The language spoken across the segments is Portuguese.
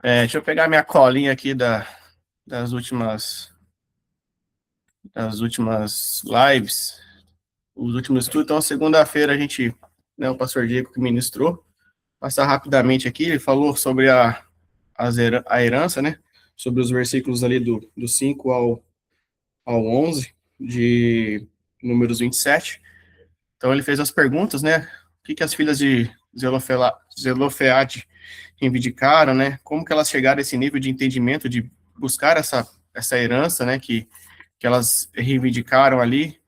Deixa eu pegar minha colinha aqui das últimas lives, os últimos estudos. Então, segunda-feira a gente, né, o pastor Diego que ministrou, passar rapidamente aqui, ele falou sobre a herança, né, sobre os versículos ali do 5 ao 11, de Números 27. Então, ele fez as perguntas, né, o que as filhas de Zelofeade reivindicaram, né, como que elas chegaram a esse nível de entendimento, de buscar essa herança, né, que elas reivindicaram ali,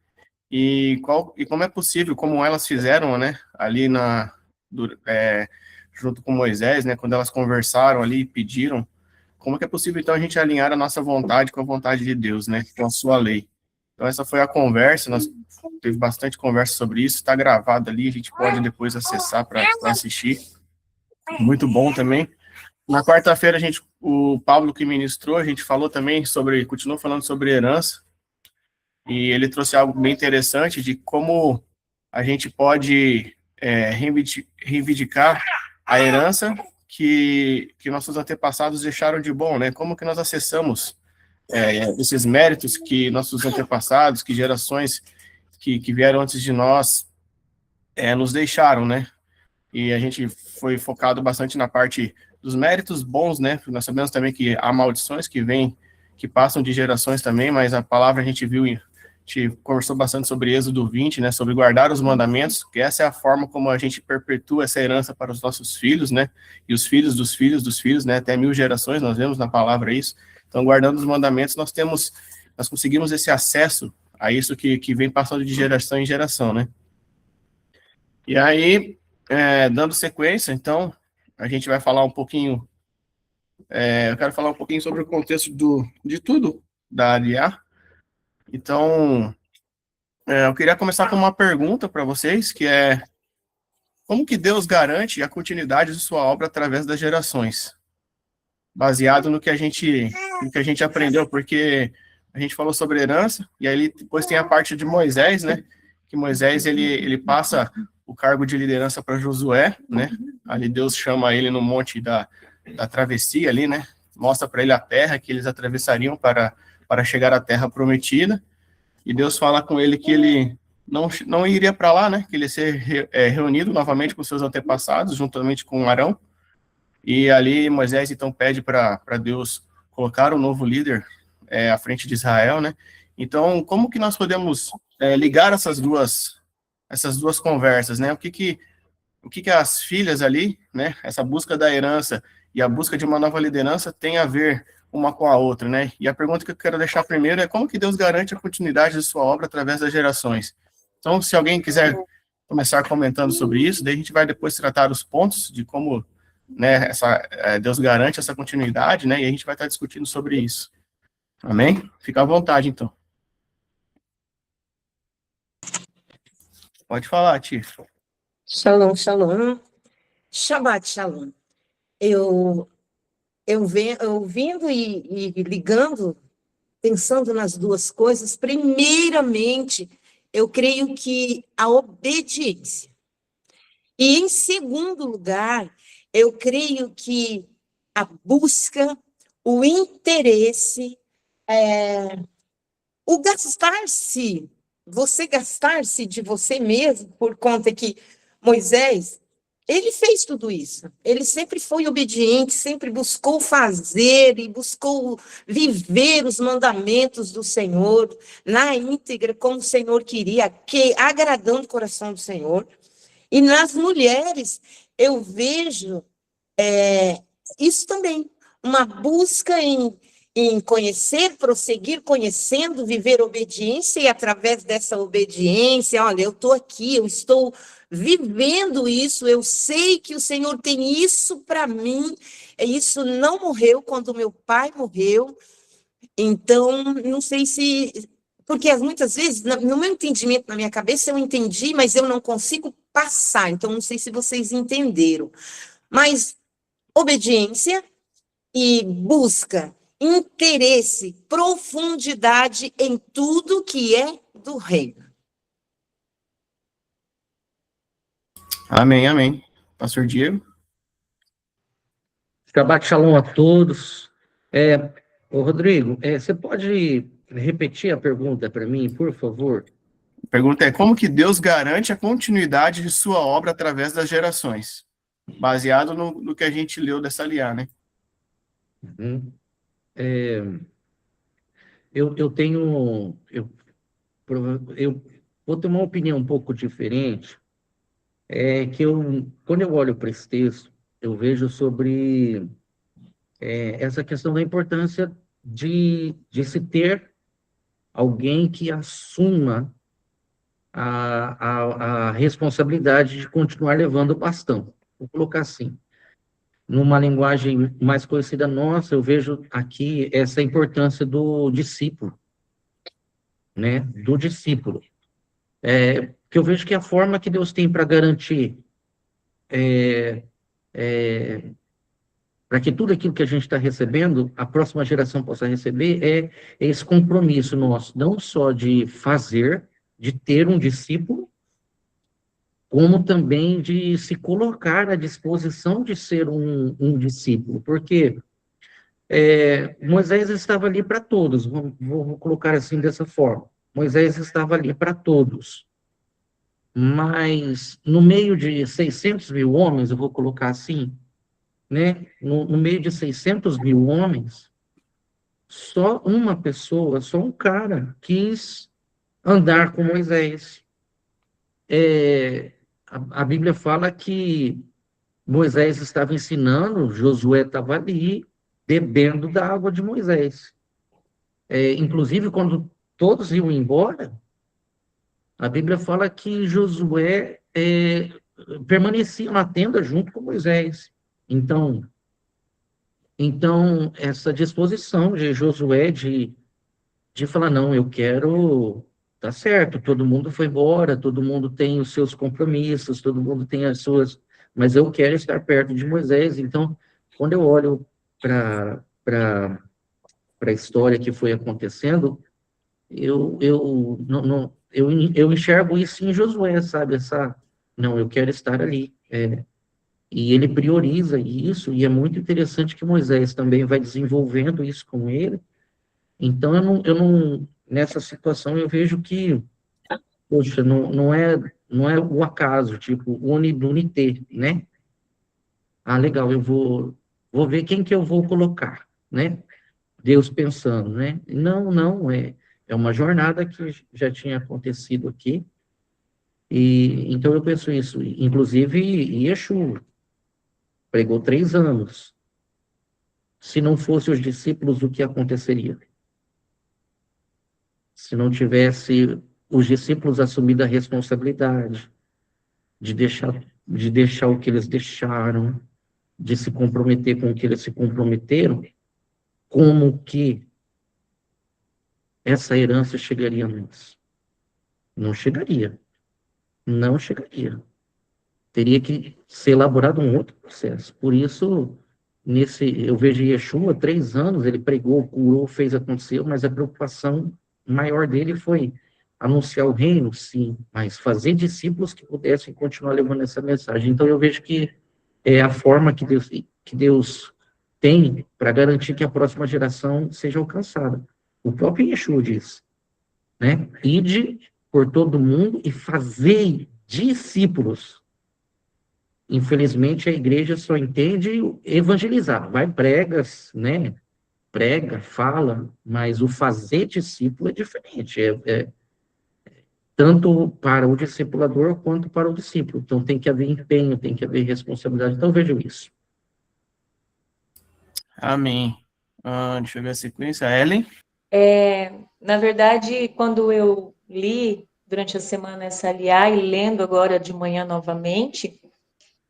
e como é possível, como elas fizeram, né, ali junto com Moisés, né, quando elas conversaram ali e pediram, como é que é possível, então, a gente alinhar a nossa vontade com a vontade de Deus, né, com a sua lei. Então, essa foi a conversa, nós teve bastante conversa sobre isso, está gravado ali, a gente pode depois acessar para assistir, muito bom também. Na quarta-feira, o Pablo que ministrou, a gente falou também continuou falando sobre herança, e ele trouxe algo bem interessante de como a gente pode reivindicar a herança que nossos antepassados deixaram de bom, né? Como que nós acessamos esses méritos que nossos antepassados, que gerações que vieram antes de nós nos deixaram, né? E a gente foi focado bastante na parte dos méritos bons, né? Nós sabemos também que há maldições que passam de gerações também, mas a palavra a gente viu, a gente conversou bastante sobre Êxodo 20, né? Sobre guardar os mandamentos, que essa é a forma como a gente perpetua essa herança para os nossos filhos, né? E os filhos dos filhos dos filhos, né? Até 1000 gerações, nós vemos na palavra isso. Então, guardando os mandamentos, nós conseguimos esse acesso a isso que vem passando de geração em geração, né? E aí, dando sequência, então, a gente vai falar um pouquinho, eu quero falar um pouquinho sobre o contexto de tudo da ADA. Então, eu queria começar com uma pergunta para vocês, que é, como que Deus garante a continuidade de sua obra através das gerações? Baseado no que a gente aprendeu, porque a gente falou sobre herança, e aí depois tem a parte de Moisés, né? Que Moisés, ele passa o cargo de liderança para Josué, né? Ali Deus chama ele no monte da travessia ali, né? Mostra para ele a terra que eles atravessariam para chegar à terra prometida, e Deus fala com ele que ele não iria para lá, né? Que ele ia ser reunido novamente com seus antepassados, juntamente com Arão, e ali Moisés então pede para Deus colocar um novo líder à frente de Israel, né? Então, como que nós podemos ligar essas duas conversas, né? O que as filhas ali, né? Essa busca da herança e a busca de uma nova liderança tem a ver uma com a outra, né? E a pergunta que eu quero deixar primeiro é como que Deus garante a continuidade de sua obra através das gerações? Então, se alguém quiser começar comentando sobre isso, daí a gente vai depois tratar os pontos de como, né, Deus garante essa continuidade, né, e a gente vai estar discutindo sobre isso. Amém? Fica à vontade, então. Pode falar, Tia. Shalom, shalom. Shabbat shalom. Eu ouvindo e ligando, pensando nas duas coisas, primeiramente, eu creio que a obediência. E, em segundo lugar, eu creio que a busca, o interesse, o gastar-se, você gastar-se de você mesmo, por conta que Moisés, ele fez tudo isso. Ele sempre foi obediente, sempre buscou fazer e buscou viver os mandamentos do Senhor na íntegra, como o Senhor queria, agradando o coração do Senhor. E nas mulheres, eu vejo isso também, uma busca em conhecer, prosseguir conhecendo, viver obediência, e através dessa obediência, olha, eu estou aqui, eu estou vivendo isso, eu sei que o Senhor tem isso para mim, isso não morreu quando meu pai morreu, então, não sei se... Porque muitas vezes, no meu entendimento, na minha cabeça, eu entendi, mas eu não consigo passar, então não sei se vocês entenderam. Mas obediência e busca, interesse, profundidade em tudo que é do reino. Amém, amém. Pastor Diego? Shabbat Shalom a todos. Ô Rodrigo, você pode repetir a pergunta para mim, por favor? A pergunta é: como que Deus garante a continuidade de sua obra através das gerações? Baseado no que a gente leu dessa liá, né? Uhum. Eu tenho... Eu vou ter uma opinião um pouco diferente, quando eu olho para esse texto, eu vejo sobre essa questão da importância de se ter alguém que assuma a responsabilidade de continuar levando o bastão. Vou colocar assim. Numa linguagem mais conhecida nossa, eu vejo aqui essa importância do discípulo, né? Do discípulo. Que eu vejo que a forma que Deus tem para garantir para que tudo aquilo que a gente está recebendo, a próxima geração possa receber, é esse compromisso nosso, não só de fazer, de ter um discípulo, como também de se colocar à disposição de ser um discípulo, porque Moisés estava ali para todos, vou colocar assim dessa forma, Moisés estava ali para todos, mas no meio de 600 mil homens, eu vou colocar assim, né, no meio de 600 mil homens, só uma pessoa, só um cara quis andar com Moisés. A Bíblia fala que Moisés estava ensinando, Josué estava ali, bebendo da água de Moisés. Inclusive, quando todos iam embora, a Bíblia fala que Josué permanecia na tenda junto com Moisés. Então, essa disposição de Josué de falar, não, eu quero, tá certo, todo mundo foi embora, todo mundo tem os seus compromissos, todo mundo tem as suas, mas eu quero estar perto de Moisés. Então, quando eu olho para a história que foi acontecendo, eu enxergo isso em Josué, sabe? Não, eu quero estar ali. E ele prioriza isso, e é muito interessante que Moisés também vai desenvolvendo isso com ele. Então, nessa situação, eu vejo que, poxa, não é o acaso, tipo, unité, né? Ah, legal, vou ver quem que eu vou colocar, né? Deus pensando, né? Não, é uma jornada que já tinha acontecido aqui, e então eu penso isso. Inclusive, Yeshua pregou 3 anos. Se não fossem os discípulos, o que aconteceria? Se não tivesse os discípulos assumido a responsabilidade de deixar o que eles deixaram, de se comprometer com o que eles se comprometeram, como que essa herança chegaria a nós? Não chegaria. Não chegaria. Teria que ser elaborado um outro processo. Por isso, eu vejo Yeshua, 3 anos, ele pregou, curou, fez acontecer, mas a preocupação maior dele foi anunciar o reino, sim, mas fazer discípulos que pudessem continuar levando essa mensagem. Então, eu vejo que é a forma que Deus tem para garantir que a próxima geração seja alcançada. O próprio Yeshua diz, né? Ide por todo mundo e fazei discípulos. Infelizmente, a igreja só entende evangelizar. Vai, pregas, né? Prega, fala, mas o fazer discípulo é diferente. Tanto para o discipulador quanto para o discípulo. Então, tem que haver empenho, tem que haver responsabilidade. Então, eu vejo isso. Amém. Deixa eu ver a sequência. Ellen? Na verdade, quando eu li durante a semana essa aliá e lendo agora de manhã novamente,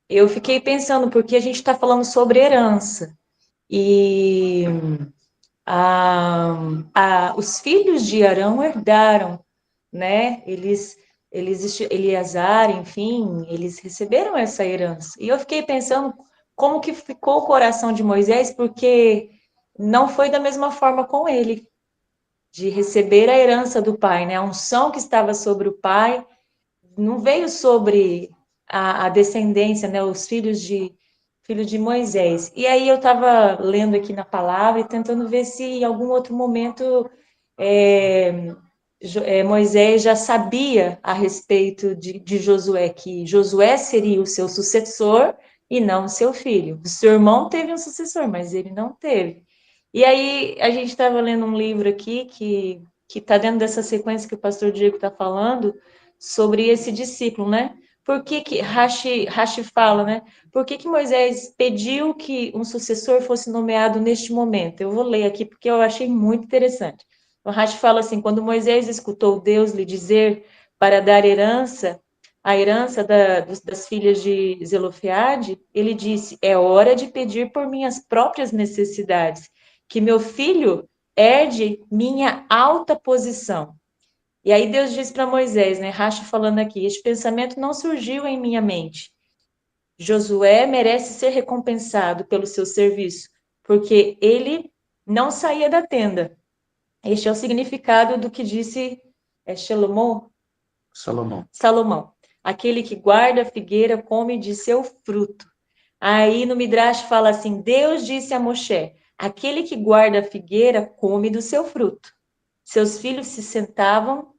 eu fiquei pensando, porque a gente está falando sobre herança. E os filhos de Arão herdaram, né? Eleazar, enfim, eles receberam essa herança. E eu fiquei pensando como que ficou o coração de Moisés, porque não foi da mesma forma com ele, de receber a herança do pai, né? A unção que estava sobre o pai não veio sobre a descendência, né? Os filho de Moisés. E aí eu estava lendo aqui na palavra e tentando ver se em algum outro momento Moisés já sabia a respeito de Josué, que Josué seria o seu sucessor e não o seu filho. O seu irmão teve um sucessor, mas ele não teve. E aí a gente estava lendo um livro aqui que está dentro dessa sequência que o pastor Diego está falando sobre esse discípulo, né? Por que Rashi fala, né? Por que Moisés pediu que um sucessor fosse nomeado neste momento? Eu vou ler aqui porque eu achei muito interessante. O Rashi fala assim, quando Moisés escutou Deus lhe dizer para dar a herança das filhas de Zelofeade, ele disse, é hora de pedir por minhas próprias necessidades, que meu filho herde minha alta posição. E aí Deus diz para Moisés, né, Rashi falando aqui, este pensamento não surgiu em minha mente. Josué merece ser recompensado pelo seu serviço, porque ele não saía da tenda. Este é o significado do que disse Salomão. Aquele que guarda a figueira come de seu fruto. Aí no Midrash fala assim, Deus disse a Moshe, aquele que guarda a figueira come do seu fruto. Seus filhos se sentavam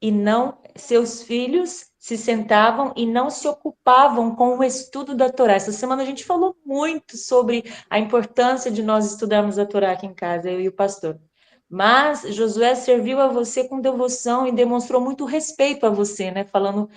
e não se ocupavam com o estudo da Torá. Essa semana a gente falou muito sobre a importância de nós estudarmos a Torá aqui em casa, eu e o pastor. Mas Josué serviu a você com devoção e demonstrou muito respeito a você, né? Falando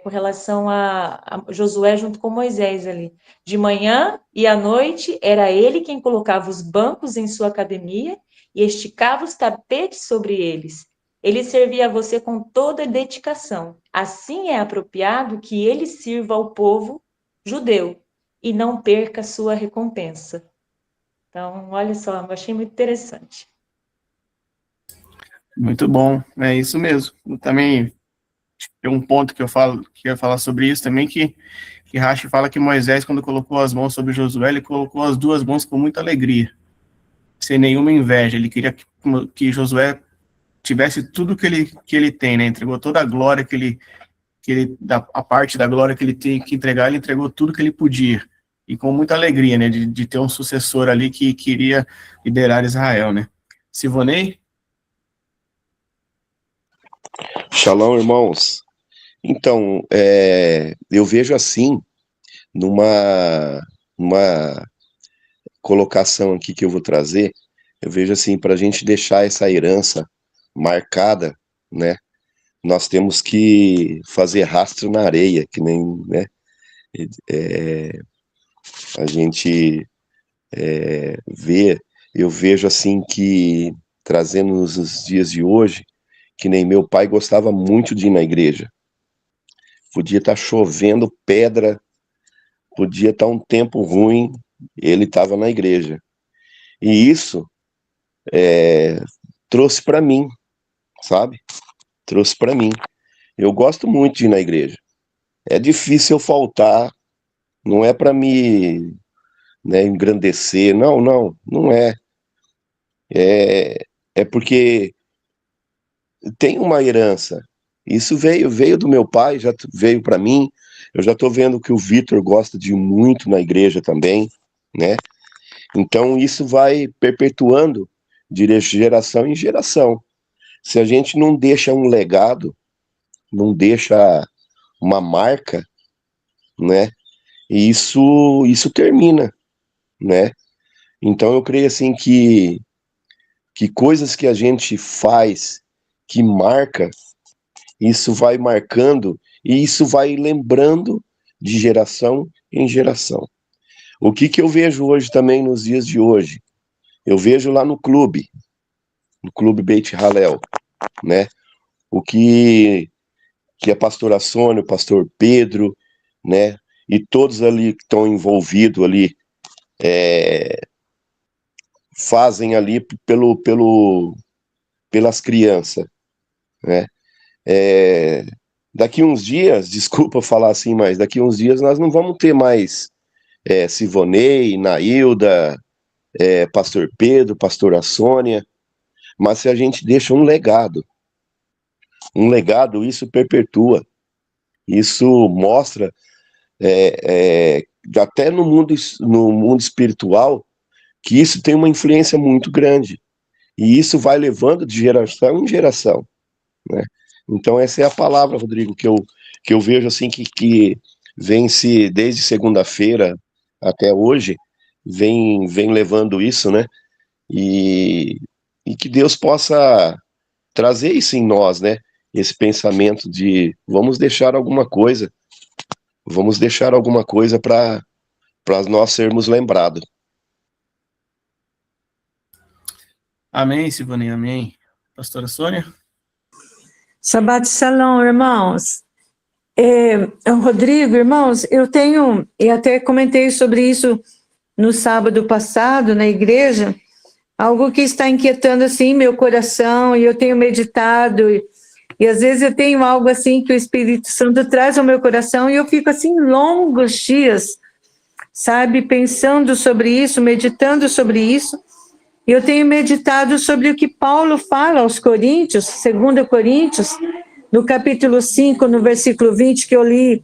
com relação a Josué junto com Moisés ali. De manhã e à noite, era ele quem colocava os bancos em sua academia e esticava os tapetes sobre eles. Ele servia a você com toda a dedicação. Assim é apropriado que ele sirva ao povo judeu e não perca sua recompensa. Então, olha só, eu achei muito interessante. Muito bom, é isso mesmo. Eu também tem um ponto que eu ia falar sobre isso também, que Rashi fala que Moisés, quando colocou as mãos sobre Josué, ele colocou as duas mãos com muita alegria, sem nenhuma inveja. Ele queria que Josué tivesse tudo que ele tem, né? Entregou toda a glória a parte da glória que ele tem que entregar, ele entregou tudo que ele podia. E com muita alegria, né? De ter um sucessor ali que queria liderar Israel, né? Sivonei? Shalom, irmãos. Então, eu vejo assim, numa colocação aqui que eu vou trazer, eu vejo assim, para a gente deixar essa herança marcada, né, nós temos que fazer rastro na areia, que nem, né, a gente vê, eu vejo assim que, trazendo nos dias de hoje, que nem meu pai gostava muito de ir na igreja. Podia estar chovendo pedra, podia estar um tempo ruim, ele estava na igreja. E isso trouxe para mim, sabe? Trouxe para mim. Eu gosto muito de ir na igreja. É difícil eu faltar, não é para me, né, engrandecer, não é. É porque tem uma herança. Isso veio do meu pai, já veio para mim. Eu já estou vendo que o Vitor gosta de ir muito na igreja também, né? Então isso vai perpetuando de geração em geração. Se a gente não deixa um legado, não deixa uma marca, né? E isso termina, né? Então eu creio assim que coisas que a gente faz que marca, isso vai marcando e isso vai lembrando de geração em geração. O que eu vejo hoje também nos dias de hoje? Eu vejo lá no clube Beit Hallel, né? O que a pastora Sônia, o pastor Pedro, né? E todos ali que estão envolvidos ali, fazem ali pelas crianças, né? Daqui uns dias, desculpa falar assim, mas daqui uns dias nós não vamos ter mais Sivonei, Nailda, pastor Pedro, pastora Sônia, mas se a gente deixa um legado, isso perpetua, isso mostra até no mundo espiritual, que isso tem uma influência muito grande. E isso vai levando de geração em geração, né? Então essa é a palavra, Rodrigo, que eu vejo assim que vem se desde segunda-feira até hoje, vem levando isso, né? E que Deus possa trazer isso em nós, né? Esse pensamento de vamos deixar alguma coisa para nós sermos lembrados. Amém, Silvaninha, amém. Pastora Sônia? Shabbat Shalom, irmãos. Rodrigo, irmãos, eu tenho, e até comentei sobre isso no sábado passado na igreja, algo que está inquietando assim meu coração, e eu tenho meditado, e às vezes eu tenho algo assim que o Espírito Santo traz ao meu coração, e eu fico assim longos dias, sabe, pensando sobre isso, meditando sobre isso. E eu tenho meditado sobre o que Paulo fala aos Coríntios, 2 Coríntios, no capítulo 5, no versículo 20, que eu li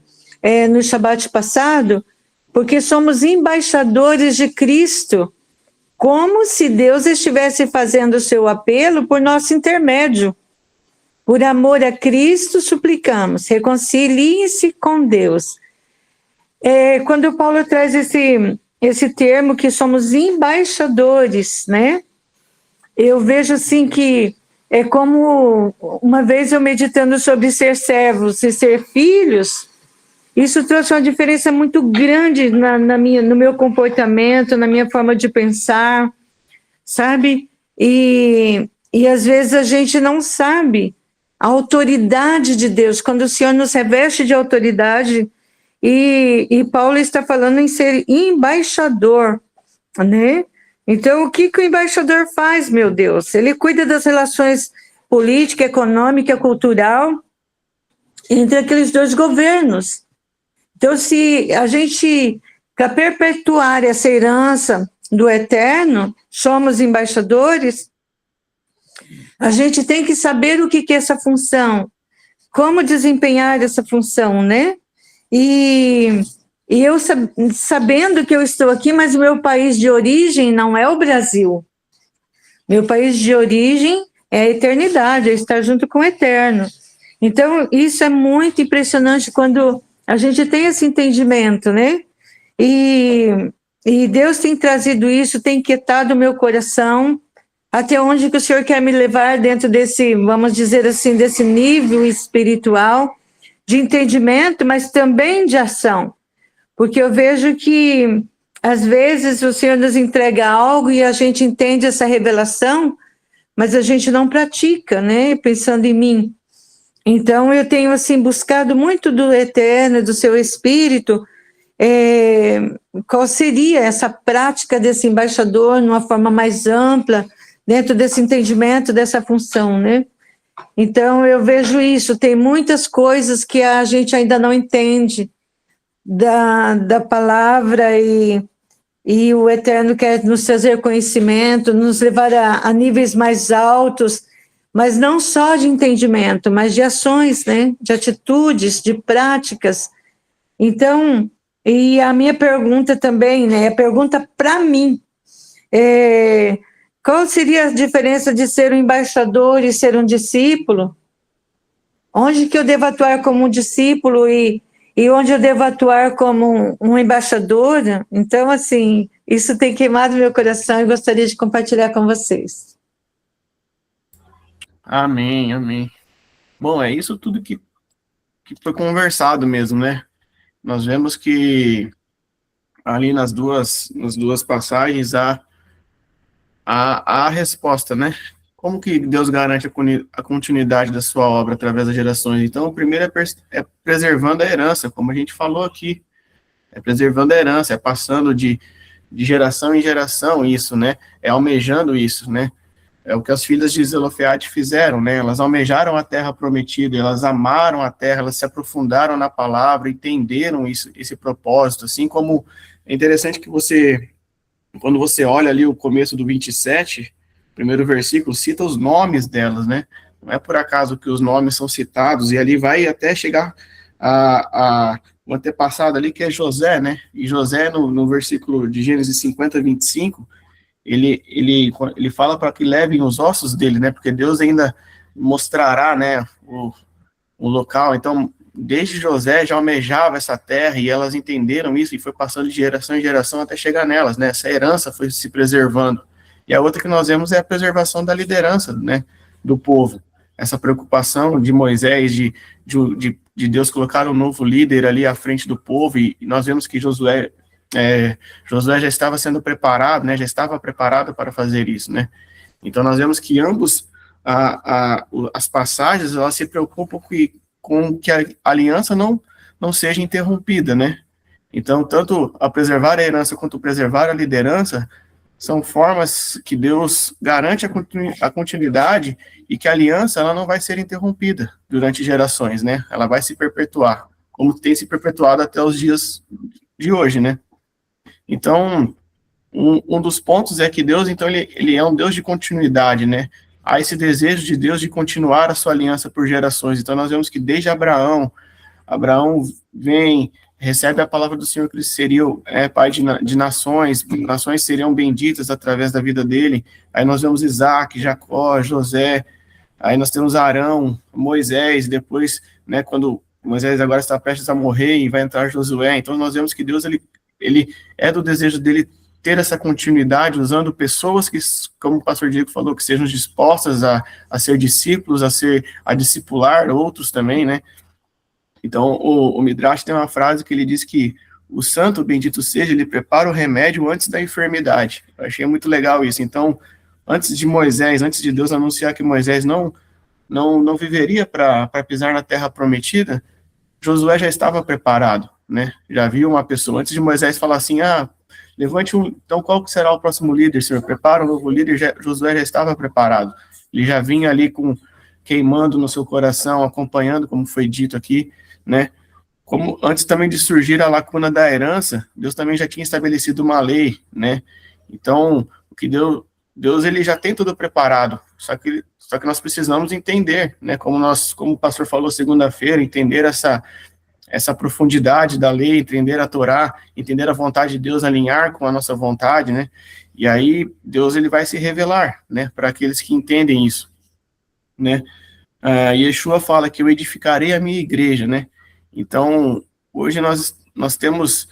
no Shabat passado, porque somos embaixadores de Cristo, como se Deus estivesse fazendo o seu apelo por nosso intermédio. Por amor a Cristo, suplicamos, reconciliem-se com Deus. Quando Paulo traz esse termo que somos embaixadores, né? Eu vejo assim que é como uma vez eu meditando sobre ser servos e ser filhos, isso trouxe uma diferença muito grande no meu comportamento, na minha forma de pensar, sabe? E às vezes a gente não sabe a autoridade de Deus, quando o Senhor nos reveste de autoridade, e Paulo está falando em ser embaixador, né? Então, o que o embaixador faz, meu Deus? Ele cuida das relações política, econômica, cultural entre aqueles dois governos. Então, se a gente, para perpetuar essa herança do eterno, somos embaixadores, a gente tem que saber o que é essa função, como desempenhar essa função, né? E eu sabendo que eu estou aqui, mas o meu país de origem não é o Brasil. Meu país de origem é a eternidade, é estar junto com o eterno. Então, isso é muito impressionante quando a gente tem esse entendimento, né? E Deus tem trazido isso, tem inquietado o meu coração, até onde que o Senhor quer me levar dentro desse, vamos dizer assim, desse nível espiritual, de entendimento, mas também de ação. Porque eu vejo que, às vezes, o Senhor nos entrega algo e a gente entende essa revelação, mas a gente não pratica, né? Pensando em mim. Então, eu tenho, assim, buscado muito do Eterno, do Seu Espírito, qual seria essa prática desse embaixador, numa forma mais ampla, dentro desse entendimento, dessa função, né? Então, eu vejo isso, tem muitas coisas que a gente ainda não entende da palavra, e o Eterno quer nos trazer conhecimento, nos levar a níveis mais altos, mas não só de entendimento, mas de ações, né? De atitudes, de práticas. Então, e a minha pergunta também, né? A pergunta para mim, qual seria a diferença de ser um embaixador e ser um discípulo? Onde que eu devo atuar como um discípulo e onde eu devo atuar como um embaixador? Então, assim, isso tem queimado meu coração e gostaria de compartilhar com vocês. Amém, amém. Bom, é isso tudo que foi conversado mesmo, né? Nós vemos que ali nas duas passagens há a resposta, né? Como que Deus garante a continuidade da sua obra através das gerações? Então, o primeiro é preservando a herança, como a gente falou aqui. É preservando a herança, é passando de geração em geração isso, né? É almejando isso, né? É o que as filhas de Zelofeade fizeram, né? Elas almejaram a terra prometida, elas amaram a terra, elas se aprofundaram na palavra, entenderam esse propósito, assim como é interessante que quando você olha ali o começo do 27, primeiro versículo, cita os nomes delas, né? Não é por acaso que os nomes são citados, e ali vai até chegar a o antepassado ali, que é José, né? E José, no versículo de Gênesis 50, 25, ele fala para que levem os ossos dele, né? Porque Deus ainda mostrará, né, o local. Então, desde José já almejava essa terra e elas entenderam isso e foi passando de geração em geração até chegar nelas, né? Essa herança foi se preservando. E a outra que nós vemos é a preservação da liderança, né, do povo. Essa preocupação de Moisés, de Deus colocar um novo líder ali à frente do povo, e nós vemos que Josué já estava sendo preparado, né, já estava preparado para fazer isso, né. Então nós vemos que ambos, as passagens, elas se preocupam com que a aliança não seja interrompida, né. Então, tanto a preservar a herança quanto preservar a liderança são formas que Deus garante a continuidade e que a aliança ela não vai ser interrompida durante gerações, né? Ela vai se perpetuar, como tem se perpetuado até os dias de hoje, né? Então, um dos pontos é que Deus, então, ele é um Deus de continuidade, né? Há esse desejo de Deus de continuar a sua aliança por gerações. Então, nós vemos que desde Abraão vem, recebe a palavra do Senhor que ele seria pai de nações seriam benditas através da vida dele. Aí nós vemos Isaac, Jacó, José, aí nós temos Arão, Moisés, depois, né, quando Moisés agora está prestes a morrer e vai entrar Josué. Então nós vemos que Deus, ele é do desejo dele ter essa continuidade, usando pessoas que, como o pastor Diego falou, que sejam dispostas a ser discípulos, a discipular outros também, né? Então, o Midrash tem uma frase que ele diz que o santo, bendito seja, ele prepara o remédio antes da enfermidade. Eu achei muito legal isso. Então, antes de Deus anunciar que Moisés não viveria para pisar na terra prometida, Josué já estava preparado, né? Já viu uma pessoa. Antes de Moisés falar assim, levante então qual que será o próximo líder, Senhor? Prepara um novo líder. Josué já estava preparado. Ele já vinha ali queimando no seu coração, acompanhando, como foi dito aqui, né? Como antes também de surgir a lacuna da herança, Deus também já tinha estabelecido uma lei, né? Então, o que Deus ele já tem tudo preparado, só que nós precisamos entender, né? Como o pastor falou segunda-feira, entender essa profundidade da lei, entender a Torá, entender a vontade de Deus, alinhar com a nossa vontade, né? E aí Deus ele vai se revelar, né? Para aqueles que entendem isso, né? Yeshua fala que eu edificarei a minha igreja, né? Então, hoje nós temos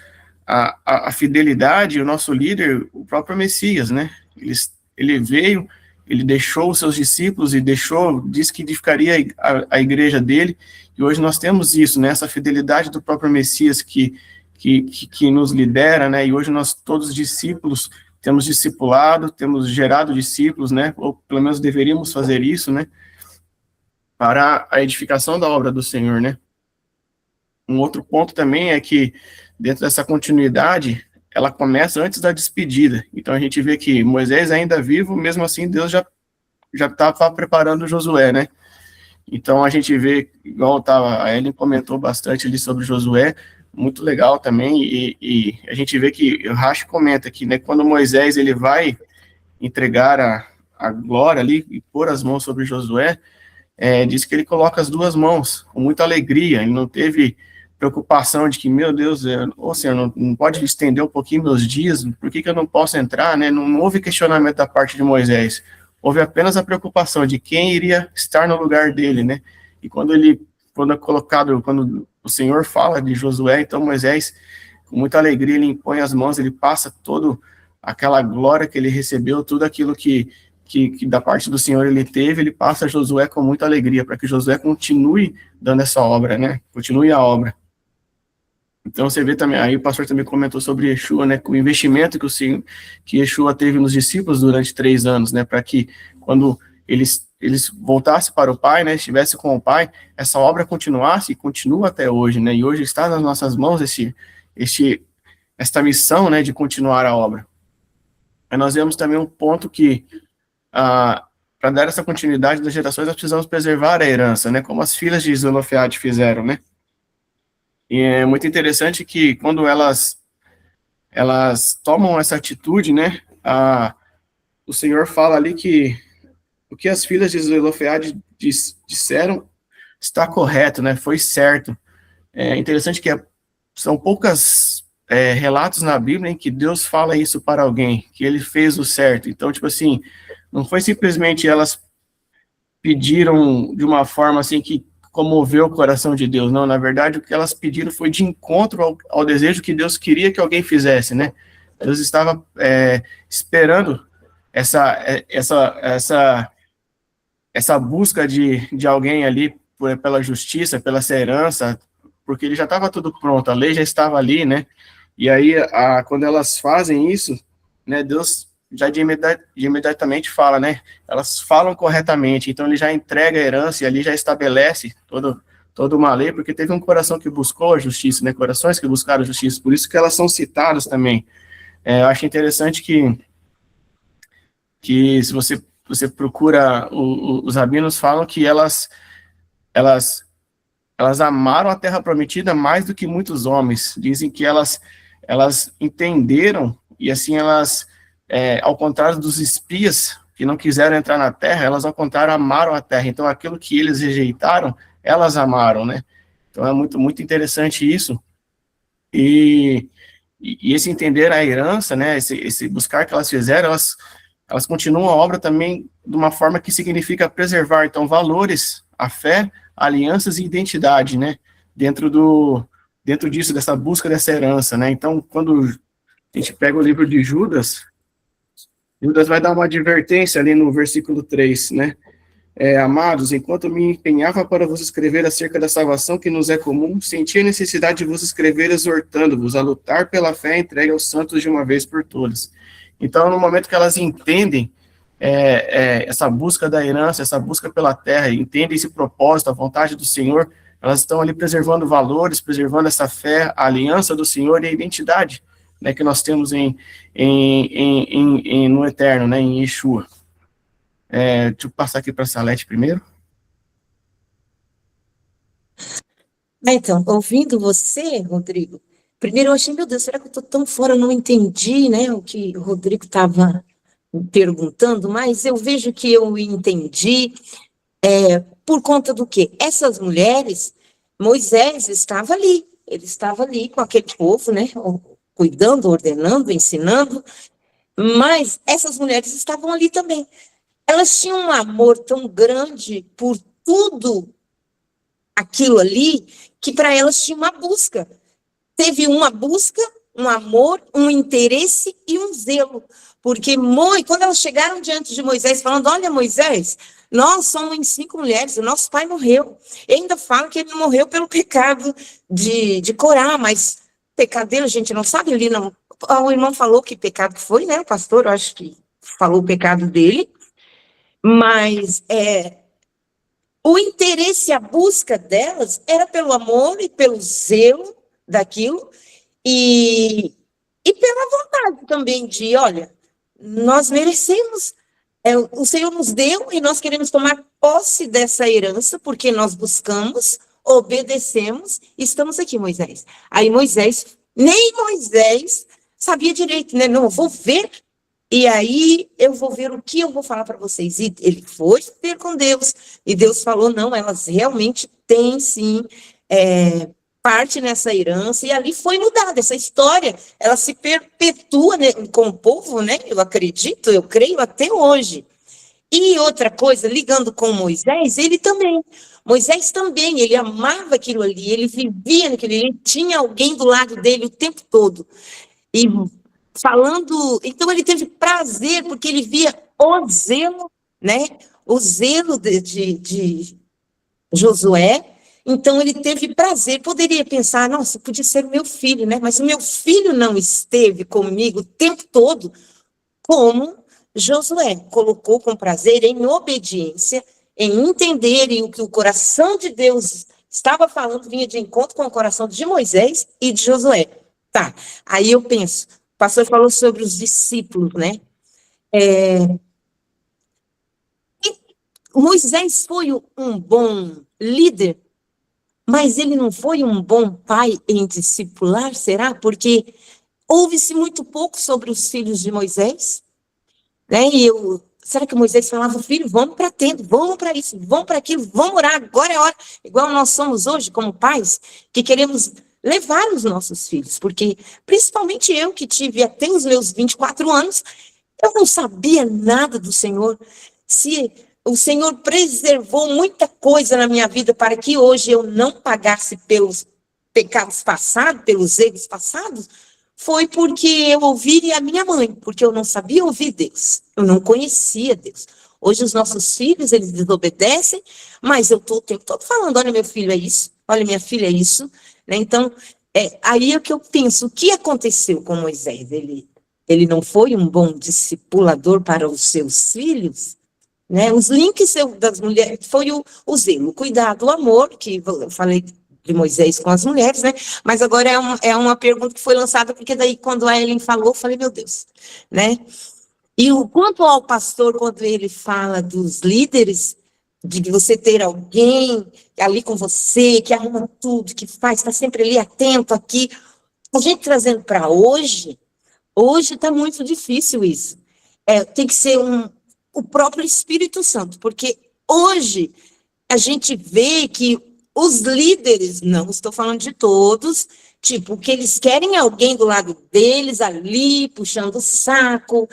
a fidelidade, o nosso líder, o próprio Messias, né? Ele veio, ele deixou os seus discípulos e disse que edificaria a igreja dele, e hoje nós temos isso, né? Essa fidelidade do próprio Messias que nos lidera, né? E hoje nós, todos discípulos, temos discipulado, temos gerado discípulos, né? Ou pelo menos deveríamos fazer isso, né? Para a edificação da obra do Senhor, né? Um outro ponto também é que, dentro dessa continuidade, ela começa antes da despedida. Então, a gente vê que Moisés ainda vivo, mesmo assim, Deus já estava preparando Josué, né? Então, a gente vê, igual a Ellen comentou bastante ali sobre Josué, muito legal também, e a gente vê que o Rashi comenta que, né, quando Moisés ele vai entregar a glória ali e pôr as mãos sobre Josué, diz que ele coloca as duas mãos com muita alegria, ele não teve preocupação de que, meu Deus, Senhor, não pode estender um pouquinho meus dias, por que eu não posso entrar, né? Não houve questionamento da parte de Moisés, houve apenas a preocupação de quem iria estar no lugar dele, né? E quando o Senhor fala de Josué, então Moisés, com muita alegria, ele impõe as mãos, ele passa toda aquela glória que ele recebeu, tudo aquilo que da parte do Senhor ele teve, ele passa a Josué com muita alegria, para que Josué continue dando essa obra, né? Continue a obra. Então você vê também, aí o pastor também comentou sobre Yeshua, né? Com o investimento que Yeshua teve nos discípulos durante 3 anos, né? Para que quando eles voltassem para o Pai, né? Estivessem com o Pai, essa obra continuasse e continua até hoje, né? E hoje está nas nossas mãos esta missão, né? De continuar a obra. Aí nós vemos também um ponto que para dar essa continuidade das gerações, nós precisamos preservar a herança, né? Como as filhas de Zelofeade fizeram, né? E é muito interessante que quando elas tomam essa atitude, né? O Senhor fala ali que o que as filhas de Zelofeade disseram está correto, né? Foi certo. É interessante que são poucas relatos na Bíblia em que Deus fala isso para alguém, que ele fez o certo. Então, tipo assim, não foi simplesmente elas pediram de uma forma assim que comoveu o coração de Deus, não, na verdade o que elas pediram foi de encontro ao desejo que Deus queria que alguém fizesse, né? Deus estava esperando essa busca de alguém ali pela justiça, pela essa herança, porque ele já estava tudo pronto, a lei já estava ali, né? E aí, quando elas fazem isso, né, Deus já imediatamente fala, né? Elas falam corretamente, então ele já entrega a herança e ali já estabelece toda uma lei, porque teve um coração que buscou a justiça, né? Corações que buscaram a justiça, por isso que elas são citadas também. Eu acho interessante que se você procura, os rabinos falam que elas amaram a terra prometida mais do que muitos homens. Dizem que elas entenderam, e assim elas, ao contrário dos espias que não quiseram entrar na terra, elas ao contrário amaram a terra. Então aquilo que eles rejeitaram, elas amaram, né? Então é muito, muito interessante isso. E esse entender a herança, né, esse buscar que elas fizeram, elas continuam a obra também de uma forma que significa preservar, então, valores, a fé, alianças e identidade, né, dentro disso, dessa busca dessa herança, né. Então, quando a gente pega o livro de Judas vai dar uma advertência ali no versículo 3, né, amados, enquanto me empenhava para vos escrever acerca da salvação que nos é comum, senti a necessidade de vos escrever exortando-vos a lutar pela fé entregue aos santos de uma vez por todas. Então, no momento que elas entendem essa busca da herança, essa busca pela terra, entendem esse propósito, a vontade do Senhor, elas estão ali preservando valores, preservando essa fé, a aliança do Senhor e a identidade, né, que nós temos no eterno, né, em Yeshua. Deixa eu passar aqui para a Salete primeiro. Então, ouvindo você, Rodrigo, primeiro eu achei, meu Deus, será que eu estou tão fora, eu não entendi, né, o que o Rodrigo estava perguntando, mas eu vejo que eu entendi, por conta do quê? Essas mulheres, Moisés estava ali, ele estava ali com aquele povo, né, cuidando, ordenando, ensinando, mas essas mulheres estavam ali também. Elas tinham um amor tão grande por tudo aquilo ali, que para elas tinha uma busca. Teve uma busca, um amor, um interesse e um zelo. Porque quando elas chegaram diante de Moisés, falando, olha, Moisés, nós somos em 5 mulheres, o nosso pai morreu. E ainda fala que ele não morreu pelo pecado de Corá, mas pecado dele a gente não sabe, ali não. O irmão falou que pecado que foi, né? O pastor, eu acho que falou o pecado dele. Mas o interesse, a busca delas era pelo amor e pelo zelo daquilo e pela vontade também de, olha, nós merecemos, o Senhor nos deu e nós queremos tomar posse dessa herança porque nós buscamos, obedecemos e estamos aqui, Moisés. Aí nem Moisés sabia direito, né? Não, eu vou ver. E aí eu vou ver o que eu vou falar para vocês. E ele foi ter com Deus. E Deus falou, não, elas realmente têm, sim, parte nessa herança. E ali foi mudada essa história. Ela se perpetua, né, com o povo, né? Eu acredito, eu creio até hoje. E outra coisa, ligando com Moisés, Moisés também, ele amava aquilo ali, ele vivia naquilo, ele tinha alguém do lado dele o tempo todo. E falando, então ele teve prazer, porque ele via o zelo, né? O zelo de Josué. Então ele teve prazer, poderia pensar, nossa, podia ser o meu filho, né? Mas o meu filho não esteve comigo o tempo todo, como Josué colocou com prazer em obediência, em entender o que o coração de Deus estava falando, vinha de encontro com o coração de Moisés e de Josué. Tá, aí eu penso, o pastor falou sobre os discípulos, né? Moisés foi um bom líder, mas ele não foi um bom pai em discipular, será? Porque ouve-se muito pouco sobre os filhos de Moisés, né? Será que Moisés falava, filho, vamos para a tenda, vamos para isso, vamos para aquilo, vamos orar, agora é a hora. Igual nós somos hoje, como pais, que queremos levar os nossos filhos, porque principalmente eu que tive até os meus 24 anos, eu não sabia nada do Senhor. Se o Senhor preservou muita coisa na minha vida para que hoje eu não pagasse pelos pecados passados, pelos erros passados, foi porque eu ouvi a minha mãe, porque eu não sabia ouvir Deus, eu não conhecia Deus. Hoje os nossos filhos, eles desobedecem, mas eu estou o tempo todo falando, olha meu filho é isso, olha minha filha é isso, né? Então, aí é que eu penso, o que aconteceu com Moisés? Ele não foi um bom discipulador para os seus filhos, né? Os links das mulheres, foi o zelo, o cuidado, o amor, que eu falei de Moisés com as mulheres, né? Mas agora é uma pergunta que foi lançada, porque daí quando a Ellen falou, eu falei, meu Deus, né? E quanto ao pastor, quando ele fala dos líderes, de você ter alguém ali com você, que arruma tudo, que faz, está sempre ali atento aqui, a gente trazendo para hoje está muito difícil isso. Tem que ser o próprio Espírito Santo, porque hoje a gente vê que os líderes, não estou falando de todos, tipo, que eles querem alguém do lado deles, ali, puxando o saco,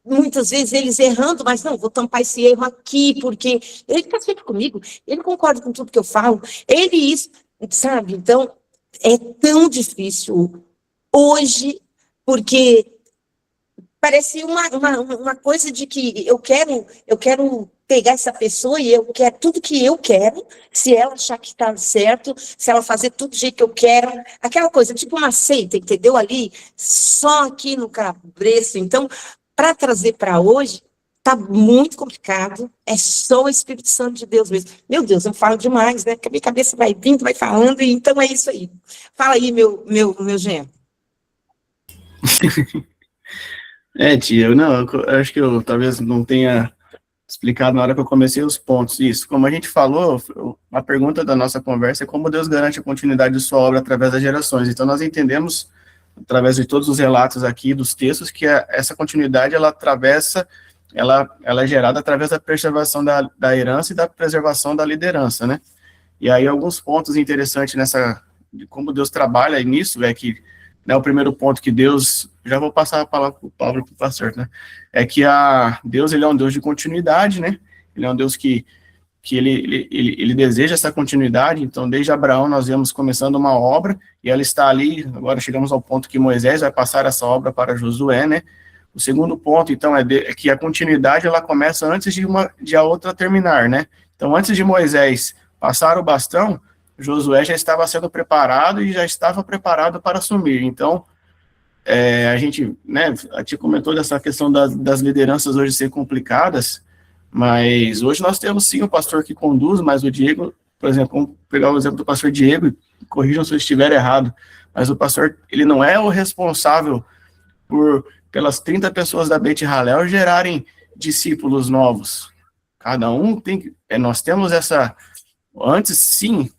muitas vezes eles errando, mas não, vou tampar esse erro aqui, porque ele está sempre comigo, ele concorda com tudo que eu falo, ele isso, sabe? Então, é tão difícil hoje, porque parece uma coisa de que eu quero pegar essa pessoa e eu quero tudo que eu quero, se ela achar que está certo, se ela fazer tudo do jeito que eu quero, aquela coisa, tipo uma seita, entendeu? Ali, só aqui no cabreço. Então, para trazer para hoje, tá muito complicado, é só o Espírito Santo de Deus mesmo. Meu Deus, eu falo demais, né? Porque a minha cabeça vai vindo, vai falando, e então é isso aí. Fala aí, meu genro. Tia, eu acho que eu talvez não tenha explicado na hora que eu comecei os pontos. Isso, como a gente falou, a pergunta da nossa conversa é como Deus garante a continuidade de sua obra através das gerações. Então, nós entendemos, através de todos os relatos aqui, dos textos, que essa continuidade, ela é gerada através da preservação da herança e da preservação da liderança, né? E aí, alguns pontos interessantes de como Deus trabalha nisso, que, né, o primeiro ponto que Deus, já vou passar a palavra para o pastor, né, é que Deus, ele é um Deus de continuidade, né, ele é um Deus que ele deseja essa continuidade. Então, desde Abraão, nós vemos começando uma obra, e ela está ali, agora chegamos ao ponto que Moisés vai passar essa obra para Josué, né. O segundo ponto, então, é que a continuidade, ela começa antes de a outra terminar, né. Então, antes de Moisés passar o bastão, Josué já estava sendo preparado e já estava preparado para assumir. Então, a gente comentou dessa questão das lideranças hoje ser complicadas, mas hoje nós temos sim o pastor que conduz, mas o Diego, por exemplo, vamos pegar o exemplo do pastor Diego, corrijam se eu estiver errado, mas o pastor, ele não é o responsável pelas 30 pessoas da Beit Hallel gerarem discípulos novos. Cada um nós temos antes sim,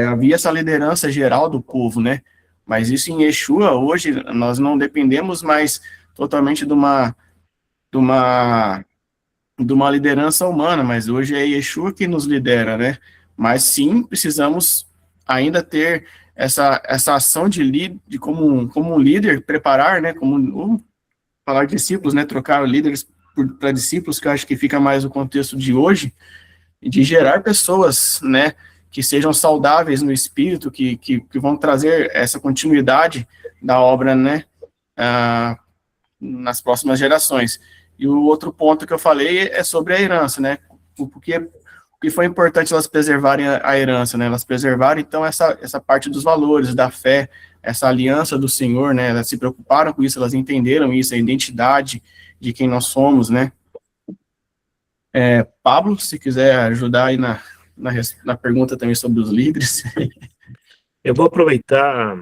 havia essa liderança geral do povo, né? Mas isso em Yeshua, hoje, nós não dependemos mais totalmente de uma liderança humana, mas hoje é Yeshua que nos lidera, né? Mas sim, precisamos ainda ter essa ação de como um líder, preparar, né? Falar de discípulos, né? Trocar líderes para discípulos, que eu acho que fica mais o contexto de hoje, de gerar pessoas, né, que sejam saudáveis no espírito, que vão trazer essa continuidade da obra, né, nas próximas gerações. E o outro ponto que eu falei é sobre a herança, né, o que foi importante elas preservarem a herança, né, elas preservaram, então, essa parte dos valores, da fé, essa aliança do Senhor, né, elas se preocuparam com isso, elas entenderam isso, a identidade de quem nós somos, né. Pablo, se quiser ajudar aí na pergunta também sobre os líderes. Eu vou aproveitar,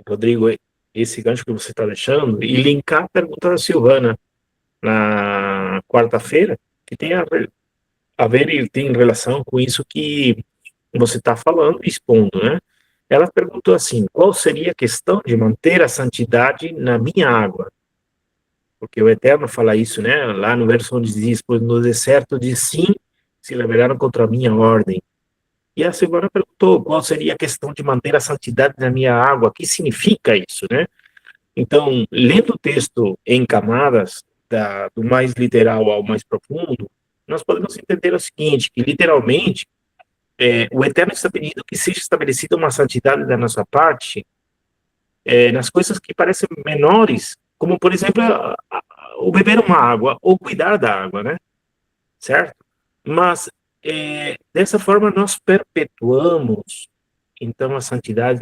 Rodrigo, esse gancho que você está deixando e linkar a pergunta da Silvana na quarta-feira, que tem a ver e tem relação com isso que você está falando e expondo, né? Ela perguntou assim: qual seria a questão de manter a santidade na minha água? Porque o Eterno fala isso, né? Lá no verso onde diz: pois no deserto diz sim, se rebelaram contra a minha ordem. E a Silvana perguntou qual seria a questão de manter a santidade na minha água, o que significa isso, né? Então, lendo o texto em camadas, do mais literal ao mais profundo, nós podemos entender o seguinte, que literalmente, o Eterno está pedindo que seja estabelecida uma santidade da nossa parte, nas coisas que parecem menores, como, por exemplo, o beber uma água, ou cuidar da água, né? Certo? Mas, dessa forma, nós perpetuamos, então, a santidade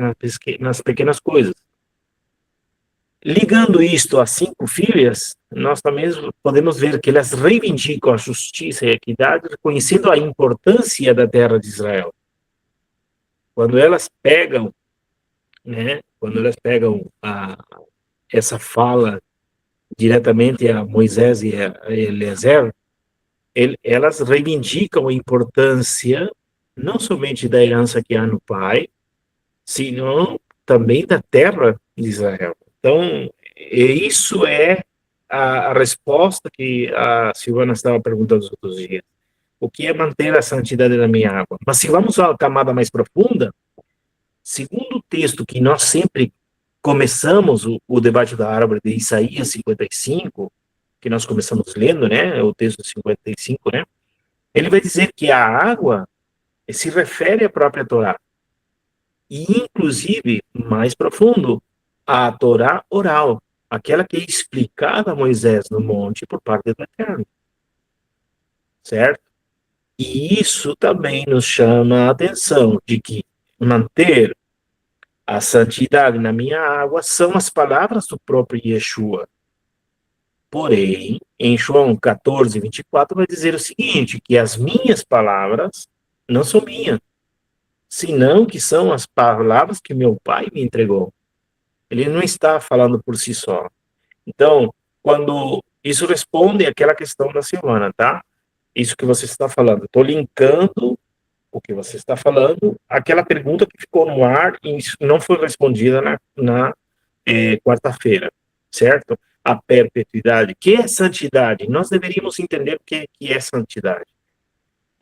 nas pequenas coisas. Ligando isto às 5 filhas, nós também podemos ver que elas reivindicam a justiça e a equidade, reconhecendo a importância da terra de Israel. Quando elas pegam, né, essa fala diretamente a Moisés e a Eliezer, elas reivindicam a importância não somente da herança que há no pai, senão também da terra de Israel. Então, isso é a resposta que a Silvana estava perguntando os outros dias. O que é manter a santidade da minha água? Mas se vamos à camada mais profunda, segundo o texto que nós sempre começamos o debate da árvore de Isaías 55, que nós começamos lendo, né, o texto 55, né, ele vai dizer que a água se refere à própria Torá. E, inclusive, mais profundo, a Torá oral, aquela que é explicada a Moisés no monte por parte do Eterno. Certo? E isso também nos chama a atenção de que manter a santidade na minha água são as palavras do próprio Yeshua. Porém, em João 14, 24, vai dizer o seguinte, que as minhas palavras não são minhas, senão que são as palavras que meu Pai me entregou. Ele não está falando por si só. Então, quando isso responde àquela questão da Silvana, tá? Isso que você está falando. Estou linkando o que você está falando àquela pergunta que ficou no ar e não foi respondida na quarta-feira, certo? A perpetuidade. O que é santidade? Nós deveríamos entender o que é santidade.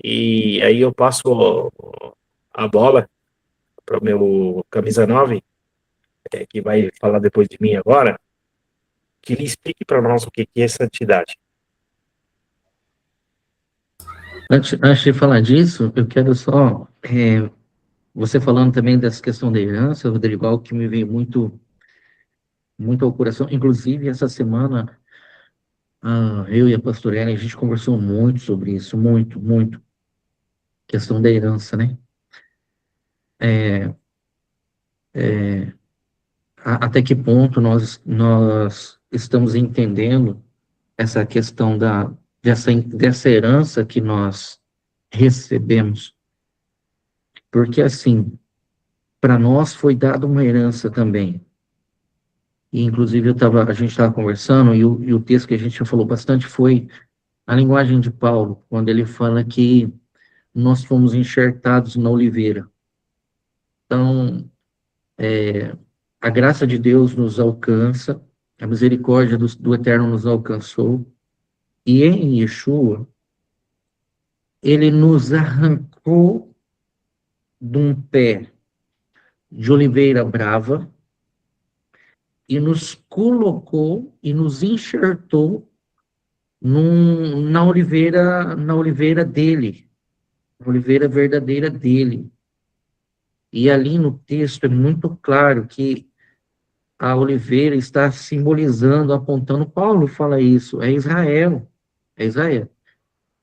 E aí eu passo a bola para o meu camisa 9, que vai falar depois de mim agora, que ele explique para nós o que é santidade. Antes de falar disso, eu quero só, você falando também dessa questão da herança, Rodrigo, algo que me veio muito ao coração, inclusive essa semana, eu e a pastora Ellen, a gente conversou muito sobre isso, muito, questão da herança, né? Até que ponto nós estamos entendendo essa questão dessa herança que nós recebemos. Porque, assim, para nós foi dada uma herança também. E, inclusive, a gente estava conversando, e o texto que a gente já falou bastante foi a linguagem de Paulo, quando ele fala que nós fomos enxertados na oliveira. Então, a graça de Deus nos alcança, a misericórdia do Eterno nos alcançou, e em Yeshua, ele nos arrancou de um pé de oliveira brava e nos colocou e nos enxertou na oliveira dele, na oliveira verdadeira dele. E ali no texto é muito claro que a oliveira está simbolizando, apontando, Paulo fala isso, é Israel.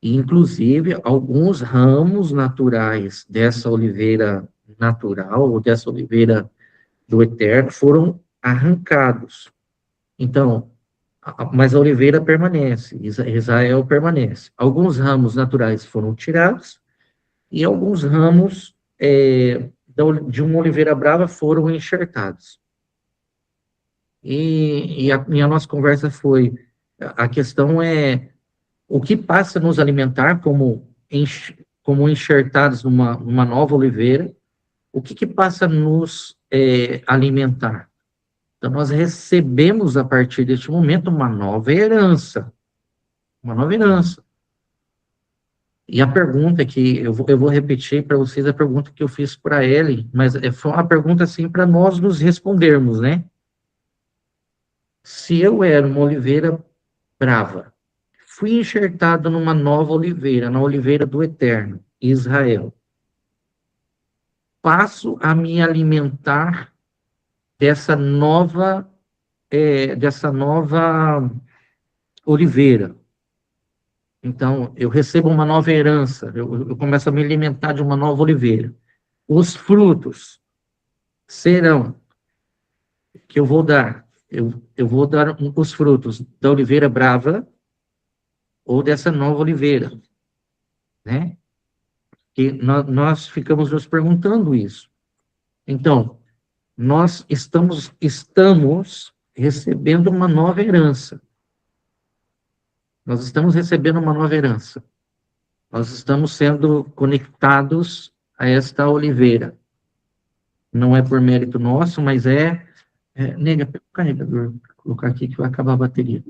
E, inclusive, alguns ramos naturais dessa oliveira natural, ou dessa oliveira do Eterno, foram arrancados. Então, mas a oliveira permanece, Israel permanece. Alguns ramos naturais foram tirados, e alguns ramos de uma oliveira brava foram enxertados. E a nossa conversa foi, a questão é, o que passa a nos alimentar como enxertados numa nova oliveira, o que passa a nos alimentar? Então, nós recebemos, a partir deste momento, uma nova herança. Uma nova herança. E a pergunta que eu vou repetir para vocês a pergunta que eu fiz para ele, mas foi uma pergunta assim para nós nos respondermos, né? Se eu era uma oliveira brava, fui enxertado numa nova oliveira, na oliveira do Eterno, Israel, passo a me alimentar dessa nova oliveira. Então, eu recebo uma nova herança, eu começo a me alimentar de uma nova oliveira. Os frutos serão que eu vou dar. Eu vou dar os frutos da oliveira brava ou dessa nova oliveira, né? E nós ficamos nos perguntando isso. Então, nós estamos recebendo uma nova herança. Nós estamos recebendo uma nova herança. Nós estamos sendo conectados a esta oliveira. Não é por mérito nosso, mas nega, pega o carregador, vou colocar aqui que vai acabar a bateria.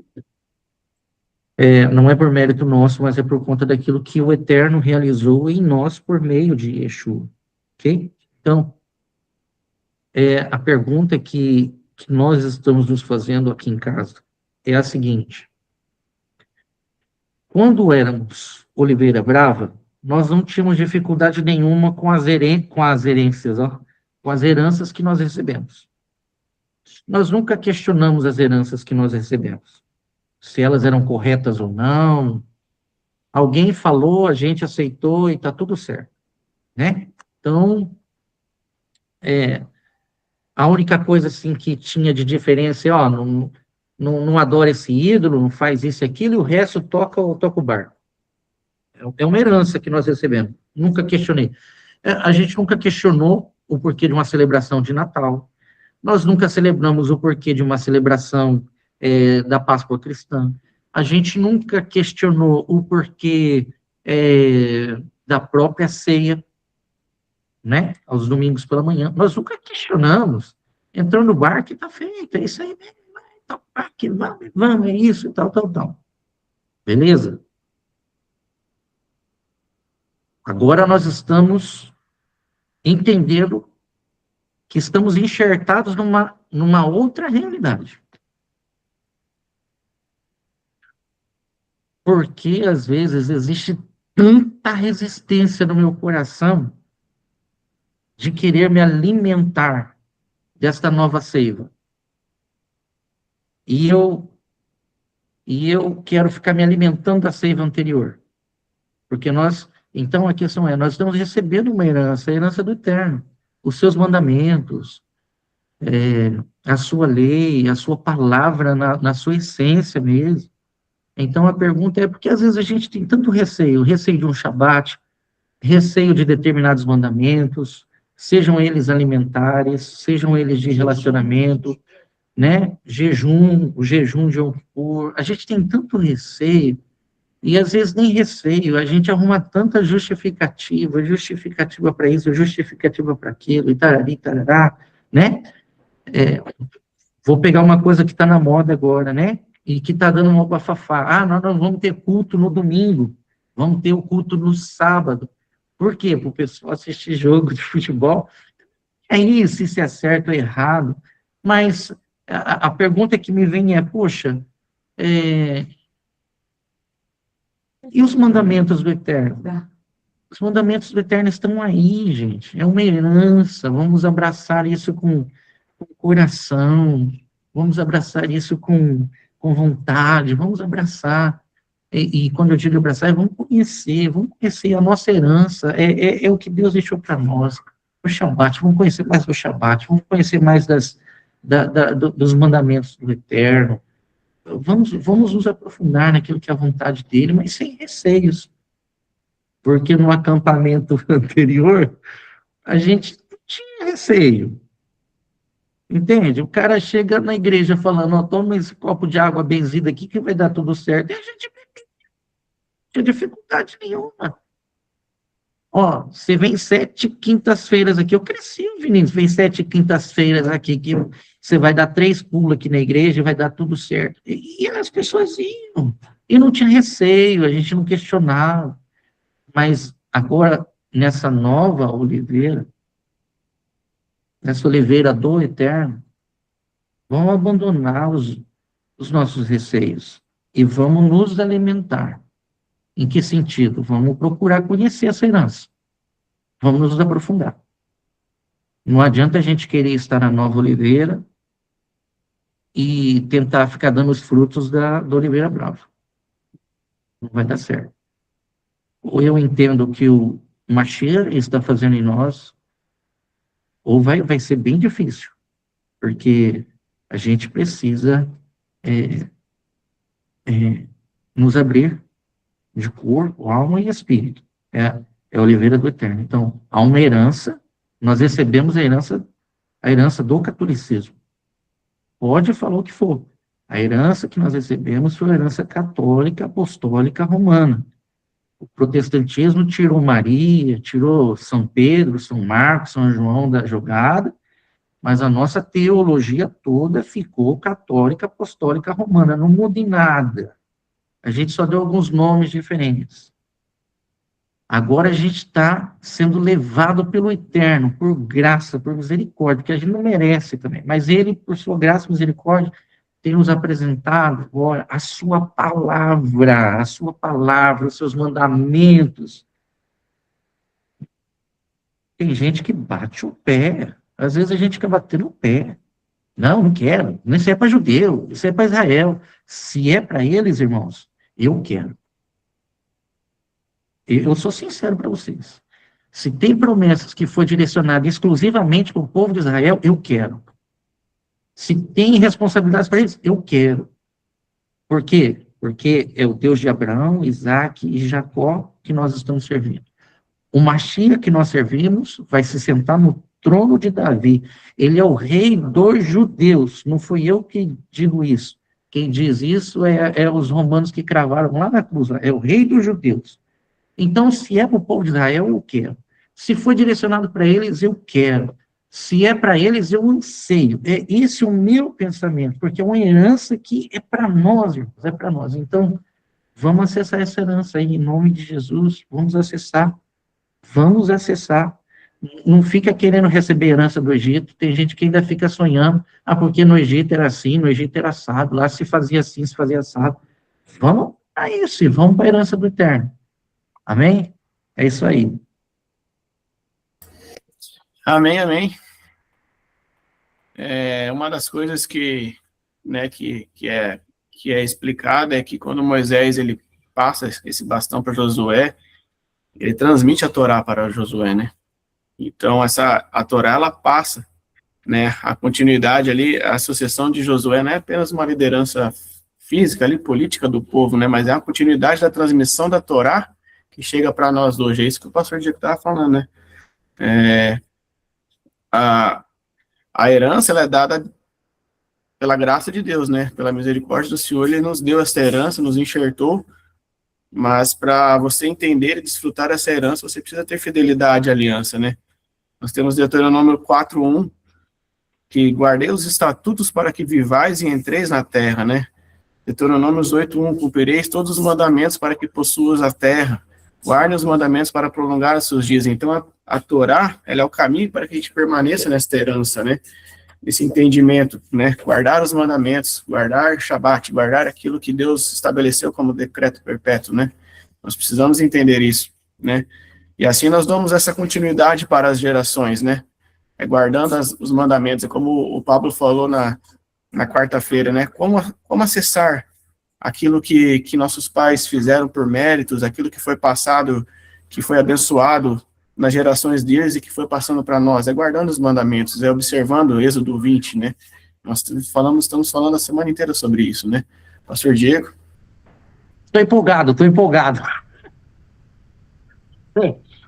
Não é por mérito nosso, mas é por conta daquilo que o Eterno realizou em nós por meio de Yeshua. Ok? Então, a pergunta que nós estamos nos fazendo aqui em casa é a seguinte: quando éramos Oliveira Brava, nós não tínhamos dificuldade nenhuma com as heranças que nós recebemos. Nós nunca questionamos as heranças que nós recebemos, se elas eram corretas ou não. Alguém falou, a gente aceitou e está tudo certo, né? Então, a única coisa assim que tinha de diferença é, não adora esse ídolo, não faz isso e aquilo, e o resto toca o barco. É uma herança que nós recebemos. Nunca questionei. A gente nunca questionou o porquê de uma celebração de Natal. Nós nunca celebramos o porquê de uma celebração da Páscoa cristã. A gente nunca questionou o porquê da própria ceia, né? Aos domingos pela manhã. Nós nunca questionamos. Entrou no barco e está feito. É isso aí mesmo. Vamos, é isso, tal. Beleza? Agora nós estamos entendendo que estamos enxertados numa outra realidade. Porque, às vezes, existe tanta resistência no meu coração de querer me alimentar desta nova seiva. E eu quero ficar me alimentando da seiva anterior. Porque então a questão nós estamos recebendo uma herança, a herança do Eterno. Os seus mandamentos, a sua lei, a sua palavra na sua essência mesmo. Então a pergunta é, porque às vezes a gente tem tanto receio de um Shabat, receio de determinados mandamentos, sejam eles alimentares, sejam eles de relacionamento, né? O jejum de Yom Kippur, a gente tem tanto receio, e às vezes nem receio, a gente arruma tanta justificativa para isso, justificativa para aquilo, e tarari, tarará, né? Vou pegar uma coisa que está na moda agora, né? E que está dando uma bafafá. Nós vamos ter culto no domingo, vamos ter o culto no sábado. Por quê? Para o pessoal assistir jogo de futebol. É isso, se é certo ou errado. Mas a pergunta que me vem é, poxa, e os mandamentos do Eterno? Os mandamentos do Eterno estão aí, gente. É uma herança. Vamos abraçar isso com coração. Vamos abraçar isso com vontade. Vamos abraçar. E quando eu digo abraçar, vamos conhecer a nossa herança. É o que Deus deixou para nós. O Shabat, vamos conhecer mais do Shabat. Vamos conhecer mais dos mandamentos do Eterno. Vamos nos aprofundar naquilo que é a vontade dele, mas sem receios. Porque no acampamento anterior, a gente não tinha receio. Entende? O cara chega na igreja falando, toma esse copo de água benzida aqui que vai dar tudo certo. E a gente não tinha dificuldade nenhuma. Você vem 7 quintas-feiras aqui. Eu cresci, Vinícius, vem 7 quintas-feiras aqui, que você vai dar 3 pulos aqui na igreja e vai dar tudo certo. E as pessoas iam. E não tinha receio, a gente não questionava. Mas agora, nessa nova oliveira, nessa oliveira do Eterno, vamos abandonar os nossos receios e vamos nos alimentar. Em que sentido? Vamos procurar conhecer essa herança. Vamos nos aprofundar. Não adianta a gente querer estar na nova oliveira e tentar ficar dando os frutos da oliveira brava. Não vai dar certo. Ou eu entendo que o Mashiach está fazendo em nós, ou vai ser bem difícil, porque a gente precisa nos abrir de corpo, alma e espírito. É a oliveira do Eterno. Então, há uma herança, nós recebemos a herança do catolicismo. Pode falar o que for. A herança que nós recebemos foi a herança católica, apostólica, romana. O protestantismo tirou Maria, tirou São Pedro, São Marcos, São João da jogada, mas a nossa teologia toda ficou católica, apostólica, romana, não muda em nada. A gente só deu alguns nomes diferentes. Agora a gente está sendo levado pelo Eterno, por graça, por misericórdia, que a gente não merece também, mas Ele, por sua graça e misericórdia, tem nos apresentado agora a sua palavra, os seus mandamentos. Tem gente que bate o pé, às vezes a gente quer bater no pé. Não quero, isso é para judeu, isso é para Israel. Se é para eles, irmãos, eu quero. Eu sou sincero para vocês. Se tem promessas que foi direcionada exclusivamente para o povo de Israel, eu quero. Se tem responsabilidades para eles, eu quero. Por quê? Porque é o Deus de Abraão, Isaac e Jacó que nós estamos servindo. O Mashiach que nós servimos vai se sentar no trono de Davi. Ele é o rei dos judeus. Não fui eu que digo isso. Quem diz isso é os romanos que cravaram lá na cruz. É o rei dos judeus. Então, se é para o povo de Israel, eu quero. Se foi direcionado para eles, eu quero. Se é para eles, eu anseio. É esse o meu pensamento, porque é uma herança que é para nós, irmãos, é para nós. Então, vamos acessar essa herança aí, em nome de Jesus, vamos acessar. Não fica querendo receber herança do Egito, tem gente que ainda fica sonhando, porque no Egito era assim, no Egito era assado, lá se fazia assim, se fazia assado. Vamos a isso, vamos para a herança do Eterno. Amém? É isso aí. Amém, amém. Uma das coisas que é explicada é que quando Moisés ele passa esse bastão para Josué, ele transmite a Torá para Josué, né? Então a Torá ela passa, né? A continuidade ali, a sucessão de Josué não é apenas uma liderança física ali, política do povo, né? Mas é a continuidade da transmissão da Torá que chega para nós hoje. É isso que o pastor Diego estava falando, né? A herança ela é dada pela graça de Deus, né? Pela misericórdia do Senhor, Ele nos deu essa herança, nos enxertou, mas para você entender e desfrutar dessa herança, você precisa ter fidelidade à aliança, né? Nós temos Deuteronômio 4:1, que guardei os estatutos para que vivais e entreis na terra, né? Deuteronômios 8:1, cumprireis todos os mandamentos para que possuas a terra, guardem os mandamentos para prolongar os seus dias. Então, a Torá, ela é o caminho para que a gente permaneça nessa herança, né? Esse entendimento, né? Guardar os mandamentos, guardar Shabat, guardar aquilo que Deus estabeleceu como decreto perpétuo, né? Nós precisamos entender isso, né? E assim nós damos essa continuidade para as gerações, né? Guardando os mandamentos, é como o Pablo falou na quarta-feira, né? Como acessar aquilo que nossos pais fizeram por méritos, aquilo que foi passado, que foi abençoado nas gerações deles e que foi passando para nós, guardando os mandamentos, observando o Êxodo 20, né? Nós estamos falando a semana inteira sobre isso, né? Pastor Diego? Estou empolgado.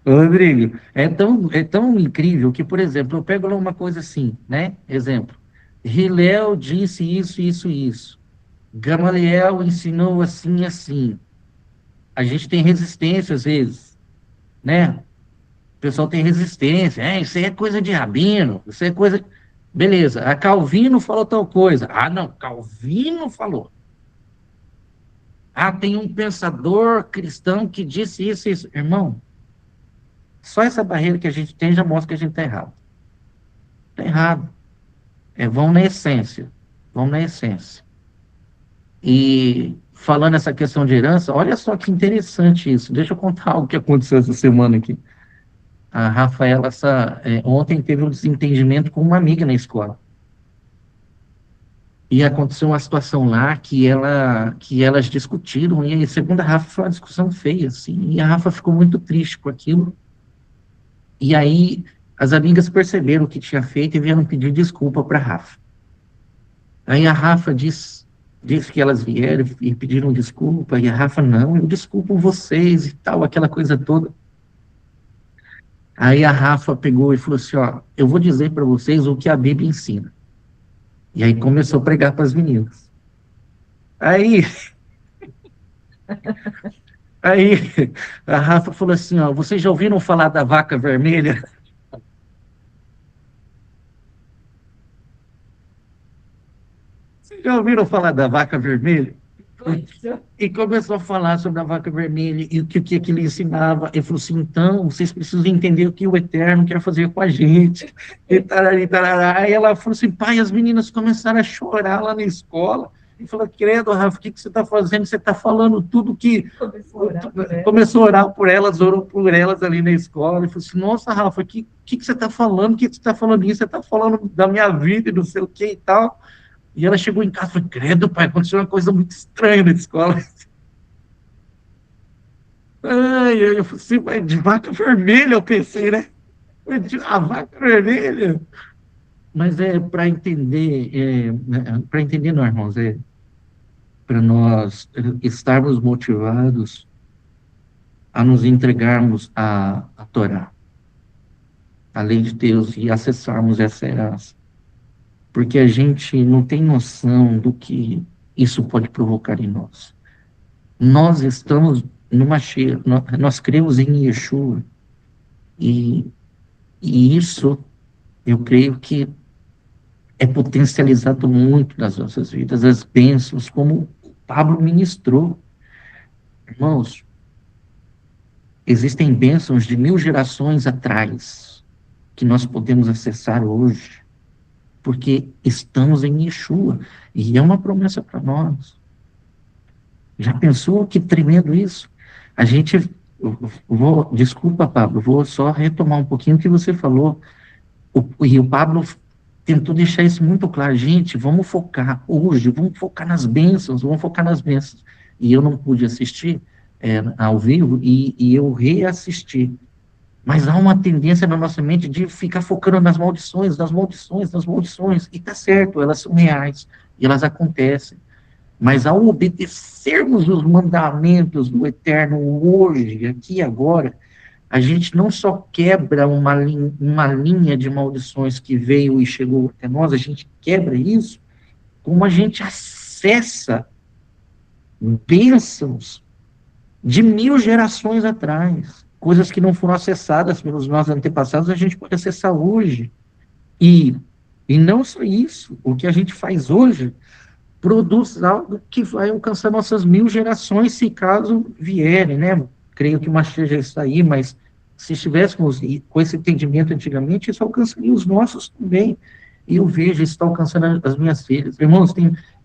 Rodrigo, é tão incrível que, por exemplo, eu pego lá uma coisa assim, né? Exemplo, Hilel disse isso. Gamaliel ensinou assim. A gente tem resistência às vezes, né? O pessoal tem resistência. Isso aí é coisa de rabino, isso aí é coisa... Beleza, a Calvino falou tal coisa. Não, Calvino falou. Ah, tem um pensador cristão que disse isso e isso. Irmão, só essa barreira que a gente tem já mostra que a gente está errado. Está errado. Vão na essência. Vão na essência. E falando essa questão de herança, olha só que interessante isso. Deixa eu contar algo que aconteceu essa semana aqui. A Rafaela, ontem teve um desentendimento com uma amiga na escola. E aconteceu uma situação lá que elas discutiram, e segundo a Rafa, foi uma discussão feia, assim, e a Rafa ficou muito triste com aquilo. E aí, as amigas perceberam o que tinha feito e vieram pedir desculpa para a Rafa. Aí a Rafa disse que elas vieram e pediram desculpa, e a Rafa, não, eu desculpo vocês e tal, aquela coisa toda. Aí a Rafa pegou e falou assim, ó, eu vou dizer para vocês o que a Bíblia ensina. E aí começou a pregar para as meninas. Aí a Rafa falou assim, ó, vocês já ouviram falar da vaca vermelha? Vocês já ouviram falar da vaca vermelha? E começou a falar sobre a vaca vermelha e o que aquilo ensinava. Ele falou assim, então, vocês precisam entender o que o Eterno quer fazer com a gente. E tarará, tarará. Aí ela falou assim, pai, as meninas começaram a chorar lá na escola. E falou, credo, Rafa, o que você está fazendo? Você está falando tudo que... Começou a orar por elas, orou por elas ali na escola. E falou assim, nossa, Rafa, o que você está falando? O que você está falando isso? Você está falando da minha vida e não sei o que e tal. E ela chegou em casa e falou, credo, pai, aconteceu uma coisa muito estranha na escola. Eu falei assim, mas de vaca vermelha, eu pensei, né? A vaca vermelha. Mas para entender, não, irmãos, para nós estarmos motivados a nos entregarmos a Torá, a lei de Deus, e acessarmos essa herança. Porque a gente não tem noção do que isso pode provocar em nós. Nós estamos numa cheia, nós cremos em Yeshua, e isso, eu creio que é potencializado muito nas nossas vidas, as bênçãos, como o Pablo ministrou. Irmãos, existem bênçãos de 1000 gerações atrás, que nós podemos acessar hoje, porque estamos em Yeshua, e é uma promessa para nós. Já pensou que tremendo isso? A gente, desculpa, Pablo, vou só retomar um pouquinho o que você falou, e o Pablo tentou deixar isso muito claro, gente, vamos focar hoje, vamos focar nas bênçãos, e eu não pude assistir ao vivo, e eu reassisti. Mas há uma tendência na nossa mente de ficar focando nas maldições, e tá certo, elas são reais, e elas acontecem. Mas ao obedecermos os mandamentos do Eterno hoje, aqui e agora, a gente não só quebra uma linha de maldições que veio e chegou até nós, a gente quebra isso, como a gente acessa bênçãos de 1000 gerações atrás. Coisas que não foram acessadas pelos nossos antepassados, a gente pode acessar hoje. E não só isso, o que a gente faz hoje produz algo que vai alcançar nossas 1000 gerações, se caso vierem, né? Creio que o Mashiach já está aí, mas se estivéssemos com esse entendimento antigamente, isso alcançaria os nossos também. E eu vejo isso está alcançando as minhas filhas. Irmãos,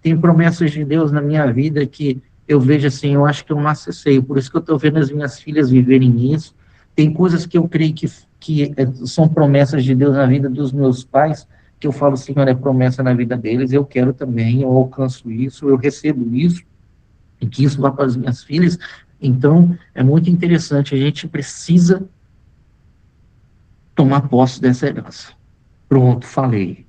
tem promessas de Deus na minha vida que eu vejo assim, eu acho que eu não acessei, por isso que eu estou vendo as minhas filhas viverem isso. Tem coisas que eu creio que são promessas de Deus na vida dos meus pais, que eu falo, Senhor, é promessa na vida deles, eu quero também, eu alcanço isso, eu recebo isso, e que isso vá para as minhas filhas. Então, é muito interessante, a gente precisa tomar posse dessa herança. Pronto, falei.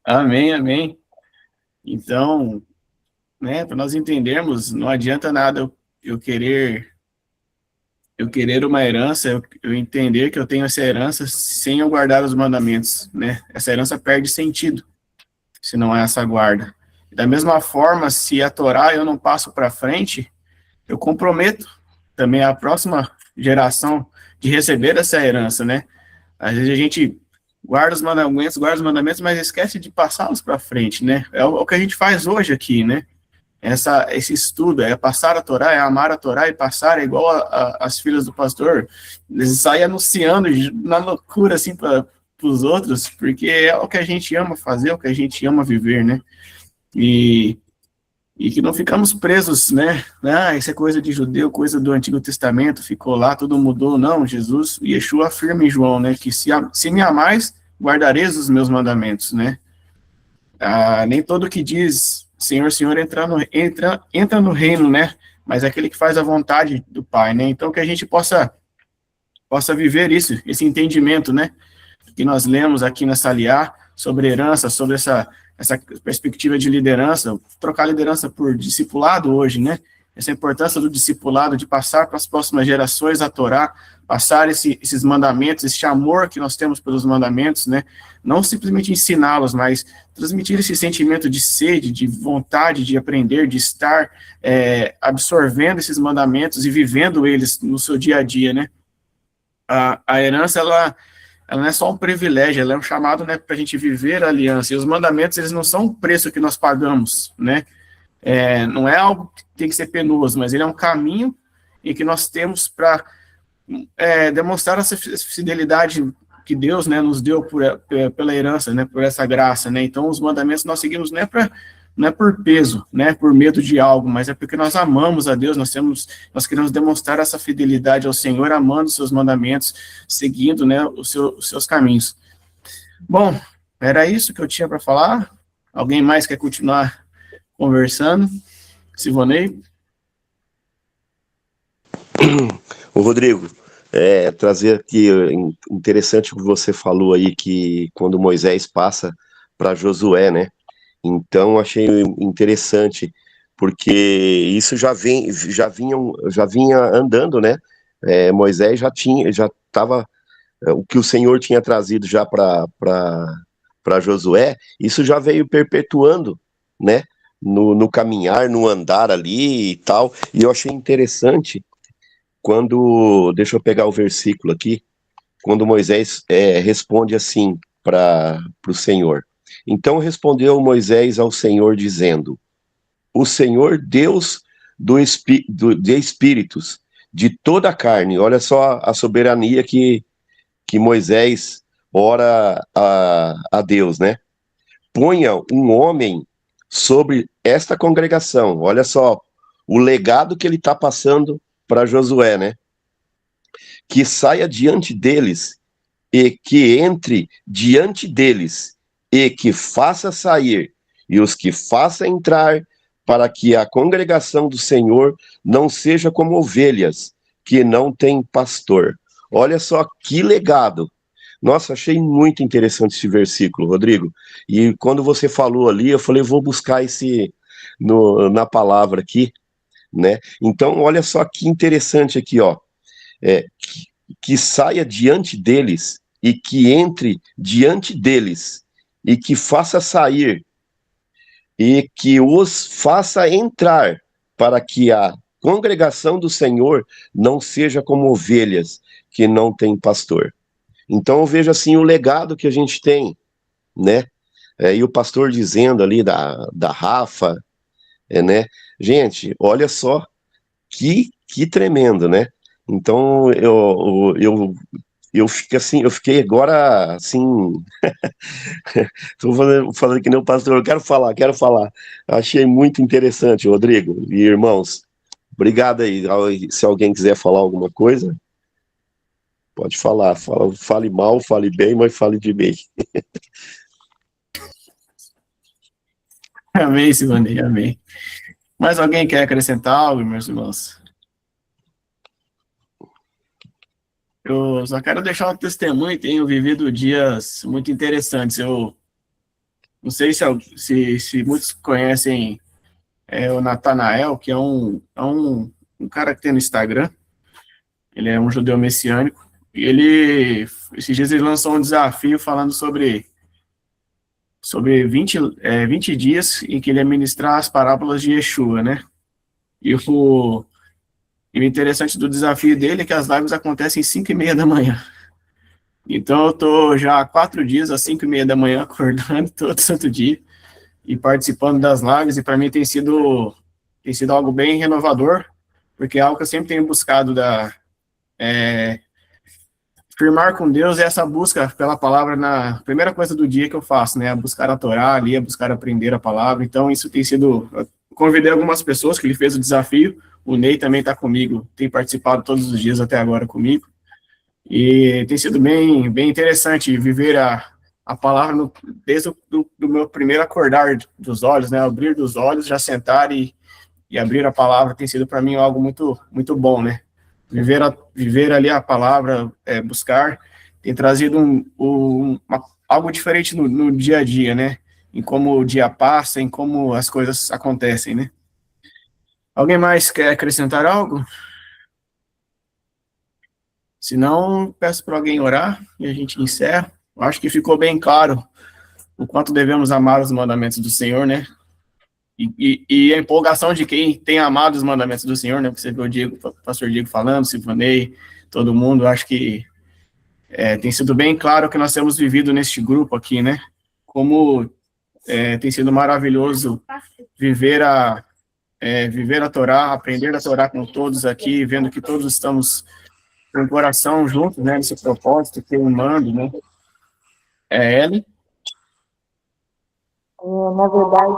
Amém, amém. Então, né, para nós entendermos, não adianta nada eu querer uma herança, eu entender que eu tenho essa herança sem eu guardar os mandamentos, né? Essa herança perde sentido se não há essa guarda. Da mesma forma, se a Torá eu não passo para frente, eu comprometo também a próxima geração de receber essa herança, né? Às vezes a gente guarda os mandamentos, mas esquece de passá-los para frente, né? É o que a gente faz hoje aqui, né? Esse estudo, é passar a Torá, é amar a Torá e passar, é igual as filhas do pastor, eles saem anunciando na loucura, assim, para os outros, porque é o que a gente ama fazer, é o que a gente ama viver, né? E que não ficamos presos, né? Ah, isso é coisa de judeu, coisa do Antigo Testamento, ficou lá, tudo mudou. Não, Jesus, Yeshua afirma em João, né? Que se me amais, guardareis os meus mandamentos, né? Nem todo que diz Senhor, Senhor, entra no reino, né? Mas é aquele que faz a vontade do Pai, né? Então, que a gente possa viver isso, esse entendimento, né? Que nós lemos aqui nessa aliá, sobre herança, sobre essa perspectiva de liderança, trocar liderança por discipulado hoje, né? Essa importância do discipulado, de passar para as próximas gerações a Torá, passar esses mandamentos, esse amor que nós temos pelos mandamentos, né? Não simplesmente ensiná-los, mas transmitir esse sentimento de sede, de vontade de aprender, de estar absorvendo esses mandamentos e vivendo eles no seu dia a dia, né? A herança, ela não é só um privilégio, ela é um chamado, né, para a gente viver a aliança. E os mandamentos, eles não são um preço que nós pagamos, né? Não é algo que tem que ser penoso, mas ele é um caminho em que nós temos para demonstrar essa fidelidade que Deus, né, nos deu pela herança, né, por essa graça, né? Então, os mandamentos nós seguimos não é por peso, né, por medo de algo, mas é porque nós amamos a Deus, nós queremos demonstrar essa fidelidade ao Senhor, amando os seus mandamentos, seguindo, né, os seus caminhos. Bom, era isso que eu tinha para falar. Alguém mais quer continuar conversando? Sivonei? Ô, Rodrigo, trazer aqui, interessante o que você falou aí, que quando Moisés passa para Josué, né? Então, achei interessante, porque isso já vinha andando, né? Moisés já estava, o que o Senhor tinha trazido já para Josué, isso já veio perpetuando, né? No caminhar, no andar ali e tal. E eu achei interessante deixa eu pegar o versículo aqui, quando Moisés responde assim para o Senhor. Então respondeu Moisés ao Senhor, dizendo: o Senhor, Deus de espíritos, de toda a carne. Olha só a soberania que Moisés ora a Deus, né? Ponha um homem sobre esta congregação. Olha só o legado que ele está passando para Josué, né? Que saia diante deles e que entre diante deles e que faça sair e os que faça entrar, para que a congregação do Senhor não seja como ovelhas que não têm pastor. Olha só que legado. Nossa, achei muito interessante esse versículo, Rodrigo. E quando você falou ali, eu falei, vou buscar na palavra aqui, né? Então, olha só que interessante aqui, ó. Que saia diante deles e que entre diante deles e que faça sair e que os faça entrar, para que a congregação do Senhor não seja como ovelhas que não têm pastor. Então eu vejo assim o legado que a gente tem, né? E o pastor dizendo ali da Rafa, né? Gente, olha só que tremendo, né? Então eu fiquei agora assim, estou falando que nem o pastor, eu quero falar. Achei muito interessante, Rodrigo e irmãos. Obrigado aí. Se alguém quiser falar alguma coisa, pode falar. Fale mal, fale bem, mas fale de bem. Amém, Sivonei, amém. Mais alguém quer acrescentar algo, meus irmãos? Eu só quero deixar um testemunho, tenho vivido dias muito interessantes. Eu não sei se muitos conhecem o Natanael, que é um cara que tem no Instagram. Ele é um judeu messiânico. E esses dias ele lançou um desafio falando sobre 20 dias em que ele ia ministrar as parábolas de Yeshua, né? E o interessante do desafio dele é que as lives acontecem às 5:30 da manhã. Então, eu estou já há 4 dias, às 5:30 da manhã, acordando todo santo dia e participando das lives, e para mim tem sido algo bem renovador, porque é algo que eu sempre tenho buscado firmar com Deus, é essa busca pela palavra na primeira coisa do dia que eu faço, né? Buscar a Torá ali, buscar aprender a palavra. Então, isso tem sido. Eu convidei algumas pessoas que ele fez o desafio. O Ney também está comigo, tem participado todos os dias até agora comigo. E tem sido bem interessante viver a palavra desde do meu primeiro acordar dos olhos, né? Abrir dos olhos, já sentar e abrir a palavra tem sido para mim algo muito bom, né? Viver ali a palavra, buscar, tem trazido algo diferente no dia a dia, né? Em como o dia passa, em como as coisas acontecem, né? Alguém mais quer acrescentar algo? Se não, peço para alguém orar e a gente encerra. Eu acho que ficou bem claro o quanto devemos amar os mandamentos do Senhor, né? E a empolgação de quem tem amado os mandamentos do Senhor, né? Porque você viu o pastor Diego falando, Silvanei, todo mundo, acho que tem sido bem claro que nós temos vivido neste grupo aqui, né? Como tem sido maravilhoso viver a Torá, aprender a Torá com todos aqui, vendo que todos estamos com o coração juntos, né? Nesse propósito, que eu mando, né? Ellen? Na verdade,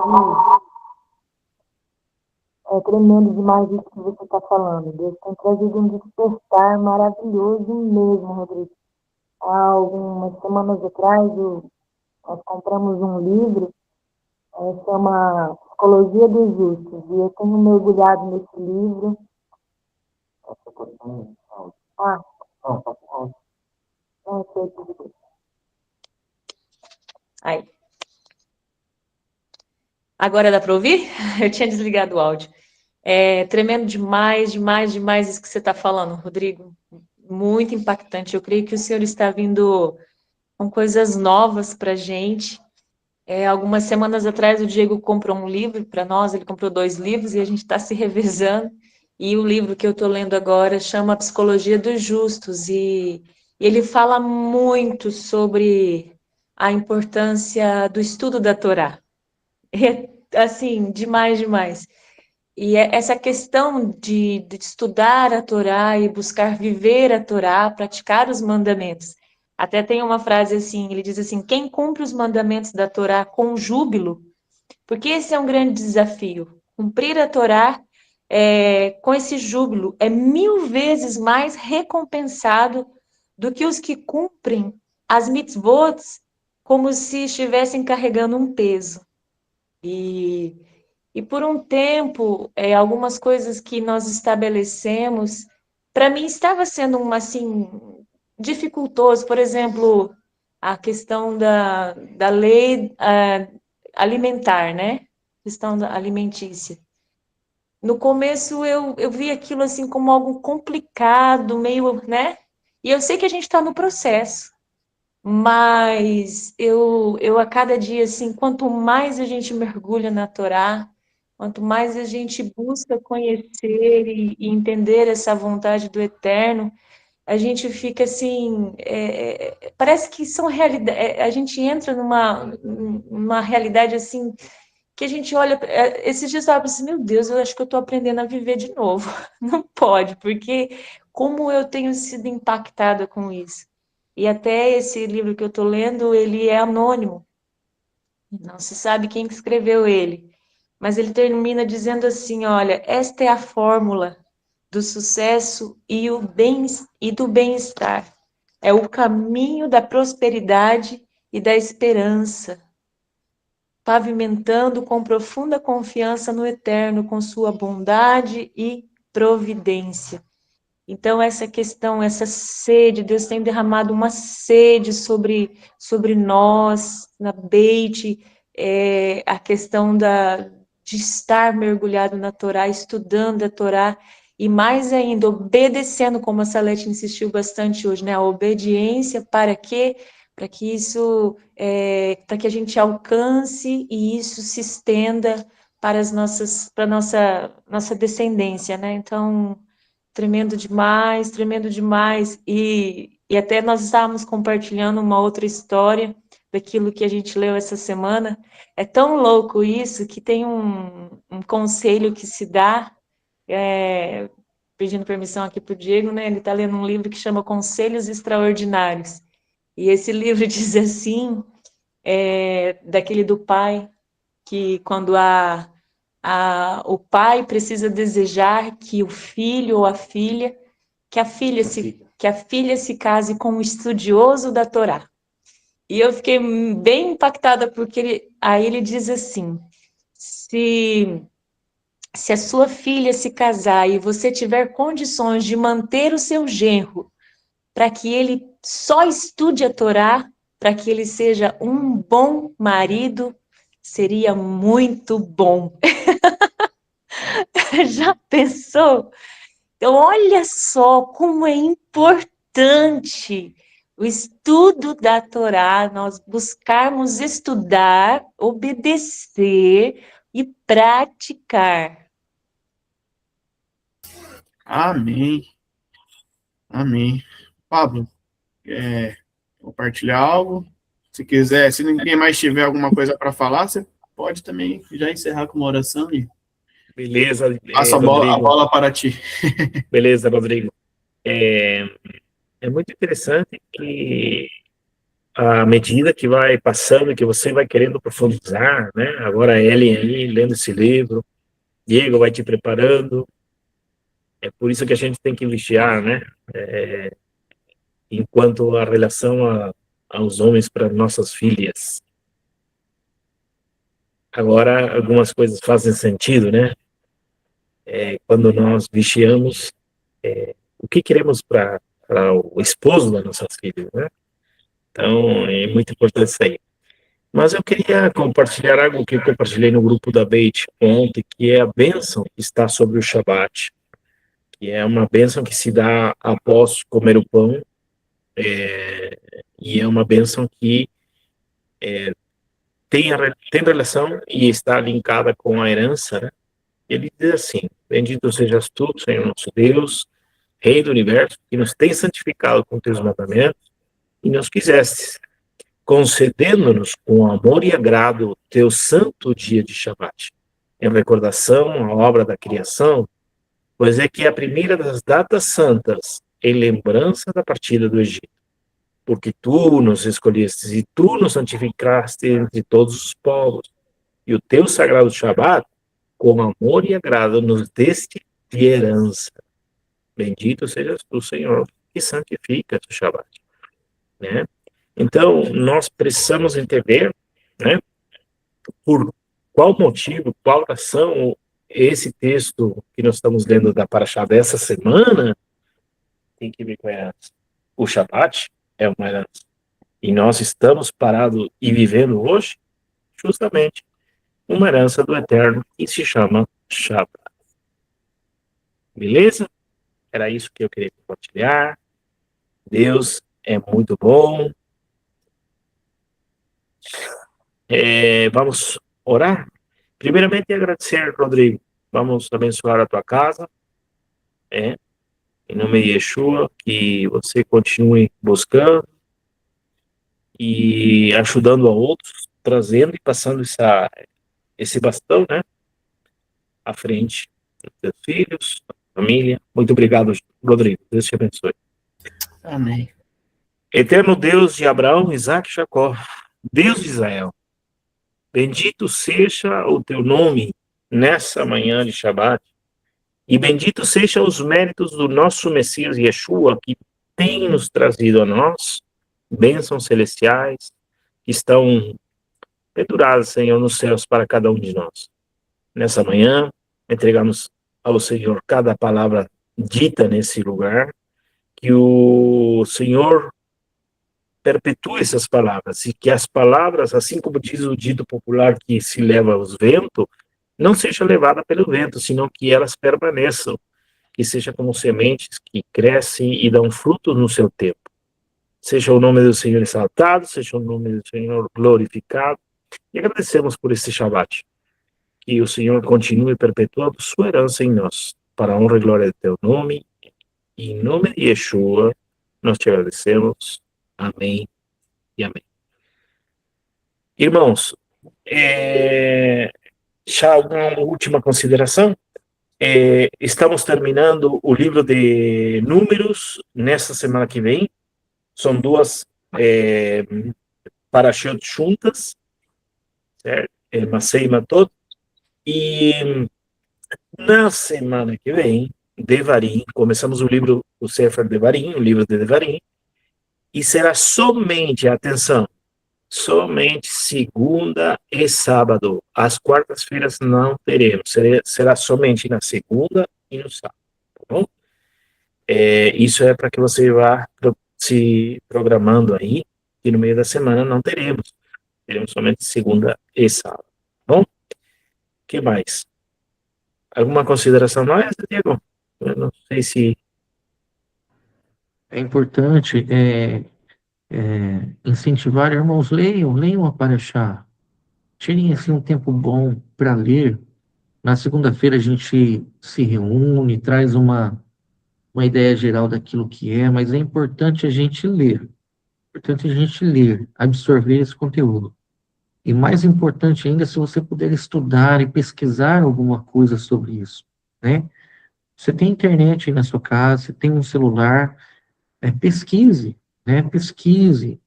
é tremendo demais isso que você está falando. Deus tem trazido um despertar maravilhoso mesmo, Rodrigo. Há algumas semanas atrás, nós compramos um livro, chama Psicologia dos Justos, e eu tenho mergulhado nesse livro. Não sei o que. Aí. Agora dá para ouvir? Eu tinha desligado o áudio. É tremendo demais, demais, demais isso que você está falando, Rodrigo. Muito impactante. Eu creio que o Senhor está vindo com coisas novas para a gente. Algumas semanas atrás, o Diego comprou um livro para nós, ele comprou 2 livros e a gente está se revezando. E o livro que eu estou lendo agora chama Psicologia dos Justos, e ele fala muito sobre a importância do estudo da Torá. Assim, demais, demais. E essa questão de estudar a Torá e buscar viver a Torá, praticar os mandamentos. Até tem uma frase assim, ele diz assim, quem cumpre os mandamentos da Torá com júbilo, porque esse é um grande desafio. Cumprir a Torá com esse júbilo é 1000 vezes mais recompensado do que os que cumprem as mitzvot como se estivessem carregando um peso. E por um tempo, algumas coisas que nós estabelecemos, para mim estava sendo assim, dificultoso. Por exemplo, a questão da lei alimentar, né? Questão alimentícia. No começo eu vi aquilo assim como algo complicado, meio, né? E eu sei que a gente está no processo. Mas eu a cada dia, assim, quanto mais a gente mergulha na Torá, quanto mais a gente busca conhecer e entender essa vontade do Eterno, a gente fica assim, parece que são realidades, a gente entra numa realidade assim, que a gente olha, esses dias eu estava assim, meu Deus, eu acho que eu estou aprendendo a viver de novo. Não pode, porque como eu tenho sido impactada com isso. E até esse livro que eu estou lendo, ele é anônimo. Não se sabe quem escreveu ele. Mas ele termina dizendo assim, olha, esta é a fórmula do sucesso e do bem-estar. É o caminho da prosperidade e da esperança, pavimentando com profunda confiança no Eterno, com sua bondade e providência. Então, essa questão, essa sede, Deus tem derramado uma sede sobre nós, na Beit, a questão de estar mergulhado na Torá, estudando a Torá, e mais ainda, obedecendo, como a Salete insistiu bastante hoje, né? A obediência para quê? Para que isso, para que a gente alcance e isso se estenda para a nossa descendência, né? Então, tremendo demais, tremendo demais. E E até nós estávamos compartilhando uma outra história daquilo que a gente leu essa semana. É tão louco isso que tem um conselho que se dá, pedindo permissão aqui para o Diego, né? Ele está lendo um livro que chama Conselhos Extraordinários. E esse livro diz assim, daquele do pai, que quando o pai precisa desejar que o filho ou a filha, que a filha se case com um estudioso da Torá. E eu fiquei bem impactada, porque aí ele diz assim, se a sua filha se casar e você tiver condições de manter o seu genro para que ele só estude a Torá, para que ele seja um bom marido, seria muito bom. Já pensou? Então, olha só como é importante o estudo da Torá, nós buscarmos estudar, obedecer e praticar. Amém. Amém. Pablo, compartilhar algo? Se quiser, se ninguém mais tiver alguma coisa para falar, você pode também já encerrar com uma oração e Beleza, passa a Rodrigo. bola para ti. Beleza, Rodrigo. É muito interessante que à medida que vai passando, que você vai querendo profundizar, né? Agora a Ellen aí, lendo esse livro, Diego vai te preparando. É por isso que a gente tem que vigiar, né? Enquanto a relação aos homens para nossas filhas. Agora, algumas coisas fazem sentido, né? Quando nós vigiamos o que queremos para o esposo das nossas filhas, né? Então, é muito importante isso aí. Mas eu queria compartilhar algo que eu compartilhei no grupo da Beit ontem, que é a bênção que está sobre o Shabat, que é uma bênção que se dá após comer o pão, e é uma bênção que tem relação e está linkada com a herança, né? Ele diz assim: bendito sejas tu, Senhor nosso Deus, Rei do universo, que nos tem santificado com teus mandamentos e nos quisestes, concedendo-nos com amor e agrado o teu santo dia de Shabat, em recordação à obra da criação, pois é que é a primeira das datas santas, em lembrança da partida do Egito. Porque tu nos escolhestes e tu nos santificaste entre todos os povos, e o teu sagrado Shabat, com amor e agrado, nos deste de herança. Bendito sejas tu, Senhor, que santifica o Shabat, né? Então, nós precisamos entender, né, por qual motivo, qual razão esse texto que nós estamos lendo da Parashá dessa semana tem que ver com a herança. O Shabat é uma herança. E nós estamos parados e vivendo hoje, justamente, uma herança do Eterno que se chama Shabat. Beleza? Era isso que eu queria compartilhar. Deus é muito bom. Vamos orar? Primeiramente, agradecer, Rodrigo. Vamos abençoar a tua casa. Em nome de Yeshua, que você continue buscando e ajudando a outros, trazendo e passando esse bastão, né, à frente dos teus filhos, da família. Muito obrigado, Rodrigo. Deus te abençoe. Amém. Eterno Deus de Abraão, Isaac e Jacó, Deus de Israel, bendito seja o teu nome nessa manhã de Shabat, e bendito seja os méritos do nosso Messias Yeshua, que tem nos trazido a nós bênçãos celestiais que estão penduradas, Senhor, nos céus para cada um de nós. Nessa manhã, entregamos ao Senhor cada palavra dita nesse lugar, que o Senhor perpetue essas palavras, e que as palavras, assim como diz o dito popular que se leva aos ventos, não seja levada pelo vento, senão que elas permaneçam, que seja como sementes que crescem e dão fruto no seu tempo. Seja o nome do Senhor exaltado, seja o nome do Senhor glorificado, e agradecemos por esse Shabat. Que o Senhor continue perpetuando sua herança em nós, para a honra e glória do teu nome, e em nome de Yeshua, nós te agradecemos. Amém e amém. Irmãos, já alguma última consideração? Estamos terminando o livro de Números nesta semana que vem. São duas parashot juntas, certo? Masei e Matot. E na semana que vem, Devarim, começamos o livro, o Sefer Devarim, o livro de Devarim, e será somente, atenção, somente segunda e sábado. As quartas-feiras não teremos, será somente na segunda e no sábado, tá bom? Isso é para que você vá se programando aí, e no meio da semana não teremos somente segunda e sábado, tá bom? O que mais? Alguma consideração mais, Diego? Eu não sei se... É importante incentivar, irmãos, leiam a Paraxá. Tirem assim um tempo bom para ler. Na segunda-feira a gente se reúne, traz uma ideia geral daquilo que é, mas é importante a gente ler. É importante a gente ler, absorver esse conteúdo. E mais importante ainda, se você puder estudar e pesquisar alguma coisa sobre isso, né? Você tem internet aí na sua casa, você tem um celular, pesquise, né? Pesquise.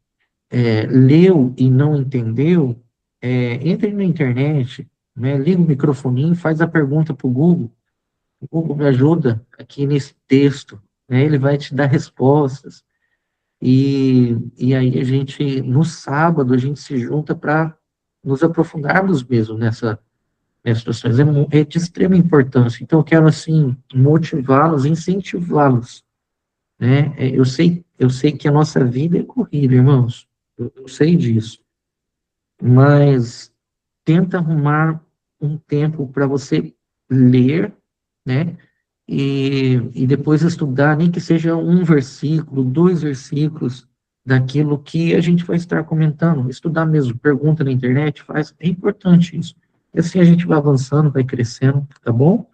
Leu e não entendeu, entre na internet, né? Liga o microfoninho, faz a pergunta para o Google. O Google me ajuda aqui nesse texto, né? Ele vai te dar respostas. E aí no sábado, a gente se junta para nos aprofundarmos mesmo nessas situações. É de extrema importância. Então, eu quero, assim, motivá-los, incentivá-los, né? Eu sei que a nossa vida é corrida, irmãos. Eu sei disso. Mas tenta arrumar um tempo para você ler, né? E depois estudar, nem que seja um versículo, 2 versículos daquilo que a gente vai estar comentando. Estudar mesmo, pergunta na internet, faz. É importante isso. E assim a gente vai avançando, vai crescendo, tá bom?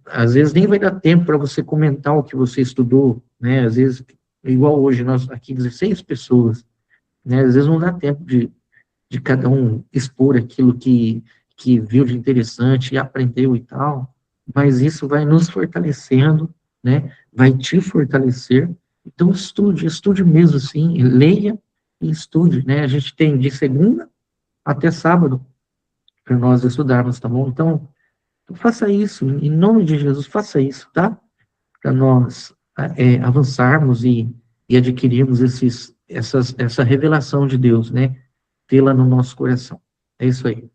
Às vezes nem vai dar tempo para você comentar o que você estudou, né? Às vezes, igual hoje, nós aqui 16 pessoas, né? Às vezes não dá tempo de cada um expor aquilo que viu de interessante e aprendeu e tal, mas isso vai nos fortalecendo, né? Vai te fortalecer. Então, estude mesmo, assim, leia e estude, né? A gente tem de segunda até sábado para nós estudarmos, tá bom? Então, faça isso, em nome de Jesus, faça isso, tá? Para nós avançarmos e adquirirmos essa revelação de Deus, né? Tê-la no nosso coração. É isso aí.